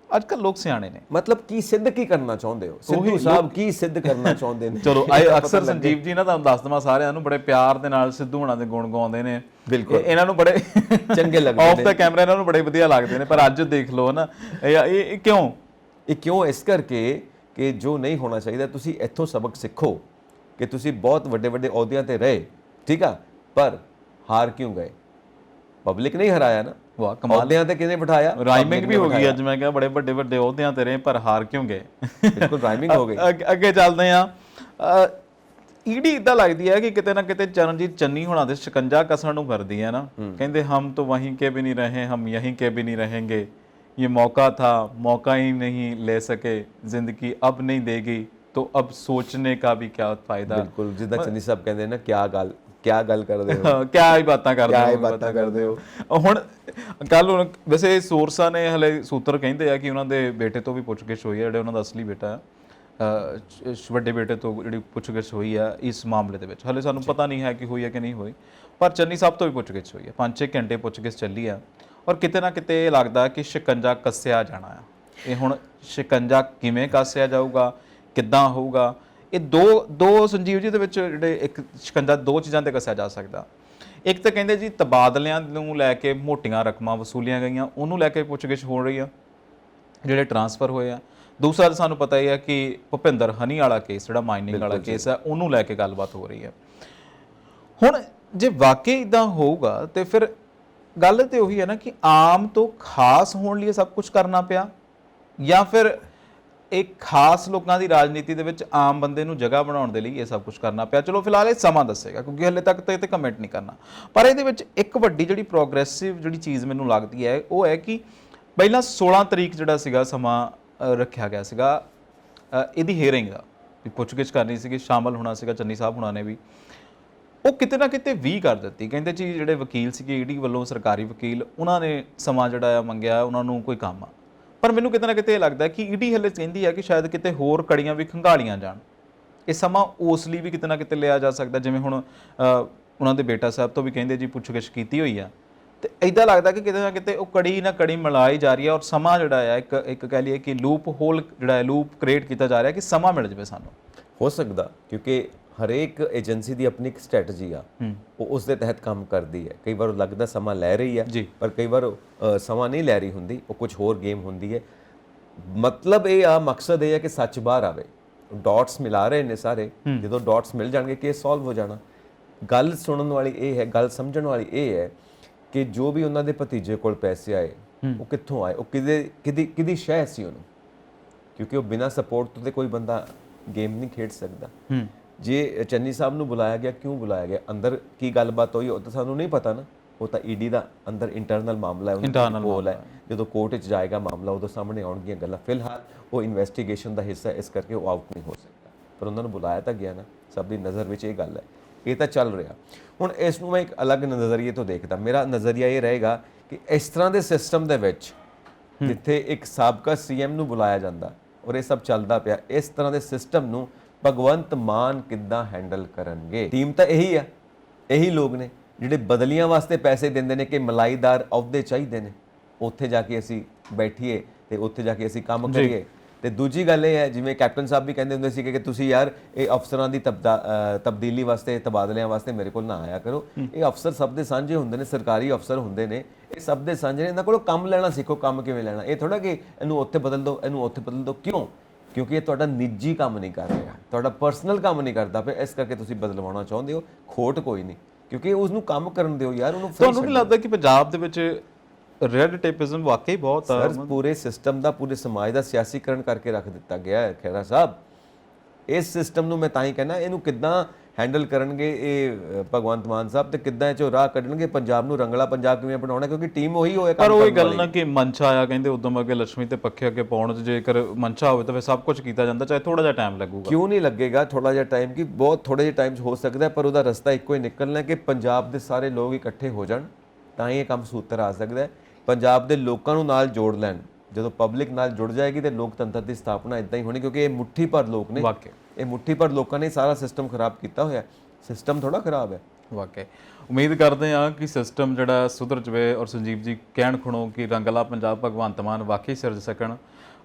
ਅੱਜ ਕੱਲ ਲੋਕ ਸਿਆਣੇ ਨੇ। ਮਤਲਬ ਕੀ ਸਿੱਧ ਕੀ ਕਰਨਾ ਚਾਹੁੰਦੇ ਹੋ? ਸਿੱਧੂ ਸਾਹਿਬ ਕੀ ਸਿੱਧ ਕਰਨਾ ਚਾਹੁੰਦੇ ਨੇ? ਚਲੋ ਅਕਸਰ ਸੰਜੀਵ ਜੀ ਨਾ ਤੁਹਾਨੂੰ ਦੱਸ ਦਵਾਂ, ਸਾਰਿਆਂ ਨੂੰ ਬੜੇ ਪਿਆਰ ਦੇ ਨਾਲ ਸਿੱਧੂ ਹੋਣਾ ਦੇ ਗੁਣ ਗਾਉਂਦੇ ਨੇ। ਬਿਲਕੁਲ ਇਹਨਾਂ ਨੂੰ ਬੜੇ ਚੰਗੇ ਲੱਗਦੇ ਆਫ ਦਾ ਕੈਮਰਾ ਇਹਨਾਂ ਨੂੰ ਬੜੇ ਵਧੀਆ ਲੱਗਦੇ ਨੇ। ਪਰ ਅੱਜ ਦੇਖ ਲਓ ਨਾ ਇਹ ਕਿਉਂ? ਇਹ ਕਿਉਂ? ਇਸ ਕਰਕੇ ਕਿ ਜੋ ਨਹੀਂ ਹੋਣਾ ਚਾਹੀਦਾ। ਤੁਸੀਂ ਇੱਥੋਂ ਸਬਕ ਸਿੱਖੋ ਕਿ ਤੁਸੀਂ ਬਹੁਤ ਵੱਡੇ ਵੱਡੇ ਅਹੁਦਿਆਂ ਤੇ ਰਹੇ, ਠੀਕ ਆ, ਪਰ ਹਾਰ ਕਿਉਂ ਗਏ? ਪਬਲਿਕ ਨਹੀਂ ਹਰਾਇਆ ਨਾ। ਵਾਹ ਕਮਾਲ। ਅਹੁਦਿਆਂ ਤੇ ਕਿਹਨੇ ਬਿਠਾਇਆ? ਰਾਈਮਿੰਗ ਵੀ ਹੋ ਗਈ ਅੱਜ। ਮੈਂ ਕਿਹਾ ਬੜੇ ਵੱਡੇ ਵੱਡੇ ਅਹੁਦਿਆਂ ਤੇ ਰਹੇ ਪਰ ਹਾਰ ਕਿਉਂ ਗਏ? ਬਿਲਕੁਲ ਰਾਈਮਿੰਗ ਹੋ ਗਈ। ਅੱਗੇ ਚੱਲਦੇ ਆ। ਈਡੀ ਇਦਾਂ ਲੱਗਦੀ ਹੈ ਕਿ ਕਿਤੇ ਨਾ ਕਿਤੇ ਚਰਨਜੀਤ ਚੰਨੀ ਹੋਣਾ ਦੇ ਸ਼ਿਕੰਜਾ ਕਸਣ ਨੂੰ ਫਿਰਦੀ ਹੈ ਨਾ। ਕਹਿੰਦੇ ਹਮ ਤਾਂ ਵਹੀਂ ਕੇ ਵੀ ਨਹੀਂ ਰਹੇ, ਹਮ ਯਹੀਂ ਕੇ ਵੀ ਨਹੀਂ रहेंगे, ये मौका था, मौका ही नहीं ले सके, जिंदगी अब नहीं देगी तो अब सोचने का भी क्या फायदा। ਬਿਲਕੁਲ ਜਿੱਦਾਂ ਚੰਨੀ ਸਾਹਿਬ ਕਹਿੰਦੇ ਨਾ, ਕਿਆ ਗੱਲ ਕਰਦੇ ਹੋ, ਕਿਆ ਹੀ ਬਾਤਾਂ ਕਰਦੇ ਹੋ। ਹੁਣ ਕੱਲ ਵੈਸੇ ਸੋਰਸਾਂ ਨੇ ਹਲੇ ਸੂਤਰ ਕਹਿੰਦੇ ਆ ਕਿ ਉਹਨਾਂ ਦੇ ਬੇਟੇ ਤੋਂ ਵੀ ਪੁੱਛਗਿੱਛ ਹੋਈ ਹੈ, ਜਿਹੜੇ ਉਹਨਾਂ ਦਾ ਅਸਲੀ ਬੇਟਾ ਹੈ, ਵੱਡੇ ਬੇਟੇ ਤੋਂ ਜਿਹੜੀ ਪੁੱਛਗਿੱਛ ਹੋਈ ਆ ਇਸ ਮਾਮਲੇ ਦੇ ਵਿੱਚ। ਹਲੇ ਸਾਨੂੰ ਪਤਾ ਨਹੀਂ ਹੈ ਕਿ ਹੋਈ ਹੈ ਕਿ ਨਹੀਂ ਹੋਈ, ਪਰ ਚੰਨੀ ਸਾਹਿਬ ਤੋਂ ਵੀ ਪੁੱਛਗਿੱਛ ਹੋਈ ਹੈ। 5-6 ਘੰਟੇ ਪੁੱਛਗਿੱਛ ਚੱਲੀ ਆ ਔਰ ਕਿਤੇ ਨਾ ਕਿਤੇ ਇਹ ਲੱਗਦਾ ਕਿ ਸ਼ਿਕੰਜਾ ਕੱਸਿਆ ਜਾਣਾ ਆ। ਇਹ ਹੁਣ ਸ਼ਿਕੰਜਾ ਕਿਵੇਂ ਕੱਸਿਆ ਜਾਊਗਾ, ਕਿੱਦਾਂ ਹੋਊਗਾ? ਇਹ ਦੋ ਸੰਜੀਵ ਜੀ ਦੇ ਵਿੱਚ ਜਿਹੜੇ ਇੱਕ ਸ਼ਿਕੰਜਾ ਦੋ ਚੀਜ਼ਾਂ ਤੇ ਕੱਸਿਆ ਜਾ ਸਕਦਾ। ਇੱਕ ਤਾਂ ਕਹਿੰਦੇ ਜੀ ਤਬਾਦਲਿਆਂ ਨੂੰ ਲੈ ਕੇ ਮੋਟੀਆਂ ਰਕਮਾਂ ਵਸੂਲੀਆਂ ਗਈਆਂ, ਉਹਨੂੰ ਲੈ ਕੇ ਪੁੱਛਗਿੱਛ ਹੋ ਰਹੀ ਆ, ਜਿਹੜੇ ਟਰਾਂਸਫਰ ਹੋਏ ਆ। ਦੂਸਰਾ ਸਾਨੂੰ ਪਤਾ ਹੀ ਹੈ ਕਿ ਭੁਪਿੰਦਰ ਹਨੀ ਵਾਲਾ ਕੇਸ, ਜਿਹੜਾ ਮਾਈਨਿੰਗ ਵਾਲਾ ਕੇਸ ਹੈ, ਉਹਨੂੰ ਲੈ ਕੇ ਗੱਲਬਾਤ ਹੋ ਰਹੀ ਹੈ। ਹੁਣ ਜੇ ਵਾਕਈ ਇਦਾਂ ਹੋਊਗਾ ਤੇ ਫਿਰ ਗੱਲ ਤੇ ਉਹੀ ਹੈ ਨਾ ਕਿ ਆਮ ਤੋਂ ਖਾਸ ਹੋਣ ਲਈ ਸਭ ਕੁਝ ਕਰਨਾ ਪਿਆ, ਜਾਂ ਫਿਰ ਇੱਕ ਖਾਸ ਲੋਕਾਂ ਦੀ ਰਾਜਨੀਤੀ ਦੇ ਵਿੱਚ ਆਮ ਬੰਦੇ ਨੂੰ ਜਗ੍ਹਾ ਬਣਾਉਣ ਦੇ ਲਈ ਇਹ ਸਭ ਕੁਝ ਕਰਨਾ ਪਿਆ। ਚਲੋ ਫਿਲਹਾਲ ਇਹ ਸਮਾਂ ਦੱਸੇਗਾ, ਕਿਉਂਕਿ ਹਲੇ ਤੱਕ ਤਾਂ ਇਹ ਤੇ ਕਮੈਂਟ ਨਹੀਂ ਕਰਨਾ। ਪਰ ਇਹਦੇ ਵਿੱਚ ਇੱਕ ਵੱਡੀ ਜਿਹੜੀ ਪ੍ਰੋਗਰੈਸਿਵ ਜਿਹੜੀ ਚੀਜ਼ ਮੈਨੂੰ ਲੱਗਦੀ ਹੈ ਉਹ ਹੈ ਕਿ ਪਹਿਲਾਂ 16 ਤਰੀਕ ਜਿਹੜਾ ਸੀਗਾ ਸਮਾਂ ਰੱਖਿਆ ਗਿਆ ਸੀਗਾ ਇਹਦੀ ਹੀਅਰਿੰਗ ਦਾ, ਵੀ ਪੁੱਛਗਿੱਛ ਕਰਨੀ ਸੀਗੀ, ਸ਼ਾਮਲ ਹੋਣਾ ਸੀਗਾ ਚੰਨੀ ਸਾਹਿਬ ਹੁਣਾਂ ਨੇ ਵੀ। ਉਹ ਕਿਤੇ ਨਾ ਕਿਤੇ 20 ਕਰ ਦਿੱਤੀ। ਕਹਿੰਦੇ ਜੀ ਜਿਹੜੇ ਵਕੀਲ ਸੀਗੇ ਈਡੀ ਵੱਲੋਂ, ਸਰਕਾਰੀ ਵਕੀਲ, ਉਹਨਾਂ ਨੇ ਸਮਾਂ ਜਿਹੜਾ ਆ ਮੰਗਿਆ, ਉਹਨਾਂ ਨੂੰ ਕੋਈ ਕੰਮ ਆ। ਪਰ ਮੈਨੂੰ ਕਿਤੇ ਨਾ ਕਿਤੇ ਇਹ ਲੱਗਦਾ ਕਿ ਈਡੀ ਹਲੇ ਕਹਿੰਦੀ ਹੈ ਕਿ ਸ਼ਾਇਦ ਕਿਤੇ ਹੋਰ ਕੜੀਆਂ ਵੀ ਖੰਗਾਲੀਆਂ ਜਾਣ। ਇਹ ਸਮਾਂ ਉਸ ਲਈ ਵੀ ਕਿਤੇ ਨਾ ਕਿਤੇ ਲਿਆ ਜਾ ਸਕਦਾ। ਜਿਵੇਂ ਹੁਣ ਉਹਨਾਂ ਦੇ ਬੇਟਾ ਸਾਹਿਬ ਤੋਂ ਵੀ ਕਹਿੰਦੇ ਜੀ ਪੁੱਛਗਿੱਛ ਕੀਤੀ ਹੋਈ ਆ, ਤੇ ਇੱਦਾਂ ਲੱਗਦਾ ਕਿ ਕਿਤੇ ਨਾ ਕਿਤੇ ਉਹ ਕੜੀ ਨਾ ਕੜੀ ਮਿਲਾਈ ਜਾ ਰਹੀ ਹੈ। ਔਰ ਸਮਾਂ ਜਿਹੜਾ ਆ ਇੱਕ ਕਹਿ ਲਈਏ ਕਿ ਲੂਪ ਹੋਲ ਜਿਹੜਾ ਹੈ, ਲੂਪ ਕ੍ਰੀਏਟ ਕੀਤਾ ਜਾ ਰਿਹਾ ਕਿ ਸਮਾਂ ਮਿਲ ਜਾਵੇ ਸਾਨੂੰ। ਹੋ ਸਕਦਾ, ਕਿਉਂਕਿ ਹਰੇਕ ਏਜੰਸੀ ਦੀ ਆਪਣੀ ਇੱਕ ਸਟ੍ਰੈਟਜੀ ਆ, ਉਹ ਉਸ ਦੇ ਤਹਿਤ ਕੰਮ ਕਰਦੀ ਹੈ। ਕਈ ਵਾਰ ਲੱਗਦਾ ਸਮਾਂ ਲੈ ਰਹੀ ਹੈ, ਪਰ ਕਈ ਵਾਰ ਸਮਾਂ ਨਹੀਂ ਲੈ ਰਹੀ ਹੁੰਦੀ, ਉਹ ਕੁਝ ਹੋਰ ਗੇਮ ਹੁੰਦੀ ਹੈ। ਮਤਲਬ ਇਹ ਆ, ਮਕਸਦ ਇਹ ਹੈ ਕਿ ਸੱਚ ਬਾਹਰ ਆਵੇ। ਡਾਟਸ ਮਿਲਾ ਰਹੇ ਨੇ ਸਾਰੇ, ਜਦੋਂ ਡਾਟਸ ਮਿਲ ਜਾਣਗੇ ਕੇਸ ਸੋਲਵ ਹੋ ਜਾਣਾ। ਗੱਲ ਸੁਣਨ ਵਾਲੀ ਇਹ ਹੈ, ਗੱਲ ਸਮਝਣ ਵਾਲੀ ਇਹ ਹੈ ਕਿ ਜੋ ਵੀ ਉਹਨਾਂ ਦੇ ਭਤੀਜੇ ਕੋਲ ਪੈਸੇ ਆਏ, ਉਹ ਕਿੱਥੋਂ ਆਏ, ਉਹ ਕਿਹਦੀ ਸ਼ਹਿ ਸੀ ਉਹਨੂੰ, ਕਿਉਂਕਿ ਉਹ ਬਿਨਾਂ ਸਪੋਰਟ ਤੋਂ ਤੇ ਕੋਈ ਬੰਦਾ ਗੇਮ ਨਹੀਂ ਖੇਡ ਸਕਦਾ। ਜੇ ਚੰਨੀ ਸਾਹਿਬ ਨੂੰ ਬੁਲਾਇਆ ਗਿਆ, ਕਿਉਂ ਬੁਲਾਇਆ ਗਿਆ, ਅੰਦਰ ਕੀ ਗੱਲਬਾਤ ਹੋਈ, ਉਹ ਤਾਂ ਸਾਨੂੰ ਨਹੀਂ ਪਤਾ ਨਾ। ਉਹ ਤਾਂ ਈਡੀ ਦਾ ਅੰਦਰ ਇੰਟਰਨਲ ਮਾਮਲਾ ਹੈ, ਉਹਨਾਂ ਕੋਲ ਹੈ। ਜਦੋਂ ਕੋਰਟ 'ਚ ਜਾਏਗਾ ਮਾਮਲਾ, ਉਦੋਂ ਸਾਹਮਣੇ ਆਉਣਗੀਆਂ ਗੱਲਾਂ। ਫਿਲਹਾਲ ਉਹ ਇਨਵੈਸਟੀਗੇਸ਼ਨ ਦਾ ਹਿੱਸਾ, ਇਸ ਕਰਕੇ ਉਹ ਆਊਟ ਨਹੀਂ ਹੋ ਸਕਦਾ। ਪਰ ਉਹਨਾਂ ਨੂੰ ਬੁਲਾਇਆ ਤਾਂ ਗਿਆ ਨਾ, ਸਭ ਦੀ ਨਜ਼ਰ ਵਿੱਚ ਇਹ ਗੱਲ ਹੈ। ਇਹ ਤਾਂ ਚੱਲ ਰਿਹਾ। ਹੁਣ ਇਸ ਨੂੰ ਮੈਂ ਇੱਕ ਅਲੱਗ ਨਜ਼ਰੀਏ ਤੋਂ ਦੇਖਦਾ। ਮੇਰਾ ਨਜ਼ਰੀਆ ਇਹ ਰਹੇਗਾ ਕਿ ਇਸ ਤਰ੍ਹਾਂ ਦੇ ਸਿਸਟਮ ਦੇ ਵਿੱਚ ਜਿੱਥੇ ਇੱਕ ਸਾਬਕਾ ਸੀਐਮ ਨੂੰ ਬੁਲਾਇਆ ਜਾਂਦਾ, ਔਰ ਇਹ ਸਭ ਚੱਲਦਾ ਪਿਆ। ਇਸ ਤਰ੍ਹਾਂ ਦੇ ਸਿਸਟਮ ਨੂੰ ਭਗਵੰਤ ਮਾਨ ਕਿੱਦਾਂ ਹੈਂਡਲ ਕਰਨਗੇ? ਟੀਮ ਤਾਂ ਇਹੀ ਆ, ਇਹੀ ਲੋਕ ਨੇ ਜਿਹੜੇ ਬਦਲੀਆਂ ਵਾਸਤੇ ਪੈਸੇ ਦਿੰਦੇ ਨੇ ਕਿ ਮਲਾਈਦਾਰ ਅਹੁਦੇ ਚਾਹੀਦੇ ਨੇ, ਉੱਥੇ ਜਾ ਕੇ ਅਸੀਂ ਬੈਠੀਏ ਤੇ ਉੱਥੇ ਜਾ ਕੇ ਅਸੀਂ ਕੰਮ ਕਰੀਏ। ਤੇ ਦੂਜੀ ਗੱਲ ਇਹ ਹੈ, ਜਿਵੇਂ ਕੈਪਟਨ ਸਾਹਿਬ ਵੀ ਕਹਿੰਦੇ ਹੁੰਦੇ ਸੀ ਕਿ ਤੁਸੀਂ ਯਾਰ ਇਹ ਅਫਸਰਾਂ ਦੀ ਤਬਦੀਲੀ ਵਾਸਤੇ, ਤਬਾਦਲਿਆਂ ਵਾਸਤੇ ਮੇਰੇ ਕੋਲ ਨਾ ਆਇਆ ਕਰੋ। ਇਹ ਅਫਸਰ ਸਭ ਦੇ ਸਾਂਝੇ ਹੁੰਦੇ ਨੇ, ਸਰਕਾਰੀ ਅਫਸਰ ਹੁੰਦੇ ਨੇ, ਇਹ ਸਭ ਦੇ ਸਾਂਝੇ ਨੇ। ਇਹਨਾਂ ਕੋਲੋਂ ਕੰਮ ਲੈਣਾ ਸਿੱਖੋ, ਕੰਮ ਕਿਵੇਂ ਲੈਣਾ। ਇਹ ਥੋੜਾ ਕਿ ਇਹਨੂੰ ਉੱਥੇ ਬਦਲ ਦਿਓ, ਇਹਨੂੰ ਉੱਥੇ ਬਦਲ ਦਿਓ। ਕਿਉਂ? ਕਿਉਂਕਿ ਇਹ ਤੁਹਾਡਾ ਨਿੱਜੀ ਕੰਮ ਨਹੀਂ ਕਰ ਰਿਹਾ, ਤੁਹਾਡਾ ਪਰਸਨਲ ਕੰਮ ਨਹੀਂ ਕਰਦਾ ਪਿਆ, ਇਸ ਕਰਕੇ ਤੁਸੀਂ ਬਦਲਵਾਉਣਾ ਚਾਹੁੰਦੇ ਹੋ। ਖੋਟ ਕੋਈ ਨਹੀਂ, ਕਿਉਂਕਿ ਉਸ ਨੂੰ ਕੰਮ ਕਰਨ ਦਿਓ ਯਾਰ, ਉਹਨੂੰ। ਤੁਹਾਨੂੰ ਨਹੀਂ ਲੱਗਦਾ ਕਿ ਪੰਜਾਬ ਦੇ ਵਿੱਚ ਰੈਡ ਟੇਪਿਜ਼ਮ ਵਾਕਈ ਬਹੁਤ ਆ? ਸਰ, ਪੂਰੇ ਸਿਸਟਮ ਦਾ, ਪੂਰੇ ਸਮਾਜ ਦਾ ਸਿਆਸੀਕਰਨ ਕਰਕੇ ਰੱਖ ਦਿੱਤਾ ਗਿਆ ਹੈ ਖਹਿਰਾ ਸਾਹਿਬ। ਇਸ ਸਿਸਟਮ ਨੂੰ ਮੈਂ ਤਾਂ ਹੀ ਕਹਿੰਦਾ, ਇਹਨੂੰ ਕਿੱਦਾਂ ਹੈਂਡਲ ਕਰਨਗੇ ਇਹ ਭਗਵੰਤ ਮਾਨ ਸਾਹਿਬ, ਤੇ ਕਿੱਦਾਂ ਇਹ ਚੋਂ ਰਾਹ ਕੱਢਣਗੇ, ਪੰਜਾਬ ਨੂੰ ਰੰਗਲਾ ਪੰਜਾਬ ਕਿਵੇਂ ਬਣਾਉਣਾ, ਕਿਉਂਕਿ ਟੀਮ ਉਹੀ ਹੋਏ। ਪਰ ਉਹ ਗੱਲ ਨਾ ਕਿ ਮਨਸ਼ਾ ਆ, ਕਹਿੰਦੇ ਉਦਮ ਅੱਗੇ ਲక్ష్ਮੀ ਤੇ ਪੱਖੇ ਅੱਗੇ ਪਾਉਣ 'ਚ ਜੇਕਰ ਮਨਸ਼ਾ ਹੋਵੇ ਤਾਂ ਫਿਰ ਸਭ ਕੁਝ ਕੀਤਾ ਜਾਂਦਾ, ਚਾਹੇ ਥੋੜਾ ਜਿਹਾ ਟਾਈਮ ਲੱਗੂਗਾ। ਕਿਉਂ ਨਹੀਂ ਲੱਗੇਗਾ ਥੋੜਾ ਜਿਹਾ ਟਾਈਮ? ਕਿ ਬਹੁਤ ਥੋੜੇ ਜਿਹੇ ਟਾਈਮ 'ਚ ਹੋ ਸਕਦਾ, ਪਰ ਉਹਦਾ ਰਸਤਾ ਇੱਕੋ ਹੀ ਨਿਕਲਣਾ ਕਿ ਪੰਜਾਬ ਦੇ ਸਾਰੇ ਲੋਕ ਇਕੱਠੇ ਹੋ ਜਾਣ, ਤਾਂ ਹੀ ਇਹ ਕੰਮ ਸੂਤਰ ਆ ਸਕਦਾ ਹੈ। ਪੰਜਾਬ ਦੇ ਲੋਕਾਂ ਨੂੰ ਨਾਲ ਜੋੜ ਲੈਣ। ਜਦੋਂ ਪਬਲਿਕ ਨਾਲ ਜੁੜ ਜਾਏਗੀ ਤੇ ਲੋਕਤੰਤਰ ਦੀ ਸਥਾਪਨਾ ਇਦਾਂ ਹੀ ਹੋਣੀ, ਕਿਉਂਕਿ ਇਹ ਮੁੱਠੀ ਭਰ ਲੋਕ ਨੇ, ਵਾਕਈ ਇਹ ਮੁੱਠੀ ਭਰ ਲੋਕਾਂ ਨੇ ਸਾਰਾ ਸਿਸਟਮ ਖਰਾਬ ਕੀਤਾ ਹੋਇਆ। ਸਿਸਟਮ ਥੋੜਾ ਖਰਾਬ ਹੈ। ਵਾਕਈ ਉਮੀਦ ਕਰਦੇ ਹਾਂ ਕਿ ਸਿਸਟਮ ਜਿਹੜਾ ਸੁਧਰ ਜਾਵੇ, ਔਰ ਸੰਜੀਵ ਜੀ ਕਹਿਣ ਖੁਣੋ ਕਿ ਰੰਗਲਾ ਪੰਜਾਬ ਭਗਵੰਤ ਮਾਨ ਵਾਕਈ ਸਿਰਜ ਸਕਣ।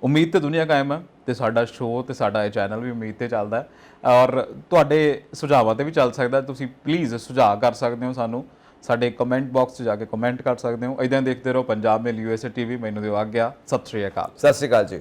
ਉਮੀਦ ਤੇ ਦੁਨੀਆ ਕਾਇਮ ਹੈ, ਤੇ ਸਾਡਾ ਸ਼ੋਅ ਤੇ ਸਾਡਾ ਇਹ ਚੈਨਲ ਵੀ ਉਮੀਦ ਤੇ ਚੱਲਦਾ ਹੈ, ਔਰ ਤੁਹਾਡੇ ਸੁਝਾਵਾਂ ਤੇ ਵੀ ਚੱਲ ਸਕਦਾ। ਤੁਸੀਂ ਪਲੀਜ਼ ਸੁਝਾਅ ਕਰ ਸਕਦੇ ਹੋ ਸਾਨੂੰ, ਸਾਡੇ ਕਮੈਂਟ ਬਾਕਸ 'ਚ ਜਾ ਕੇ ਕਮੈਂਟ ਕਰ ਸਕਦੇ ਹੋ। ਇਦਾਂ ਦੇਖਦੇ ਰਹੋ ਪੰਜਾਬ ਮੇਲ USA TV। ਮੈਨੂੰ ਦਿਓ ਆਗਿਆ। ਸਤਿ ਸ਼੍ਰੀ ਅਕਾਲ। ਸਤਿ ਸ਼੍ਰੀ ਅਕਾਲ ਜੀ।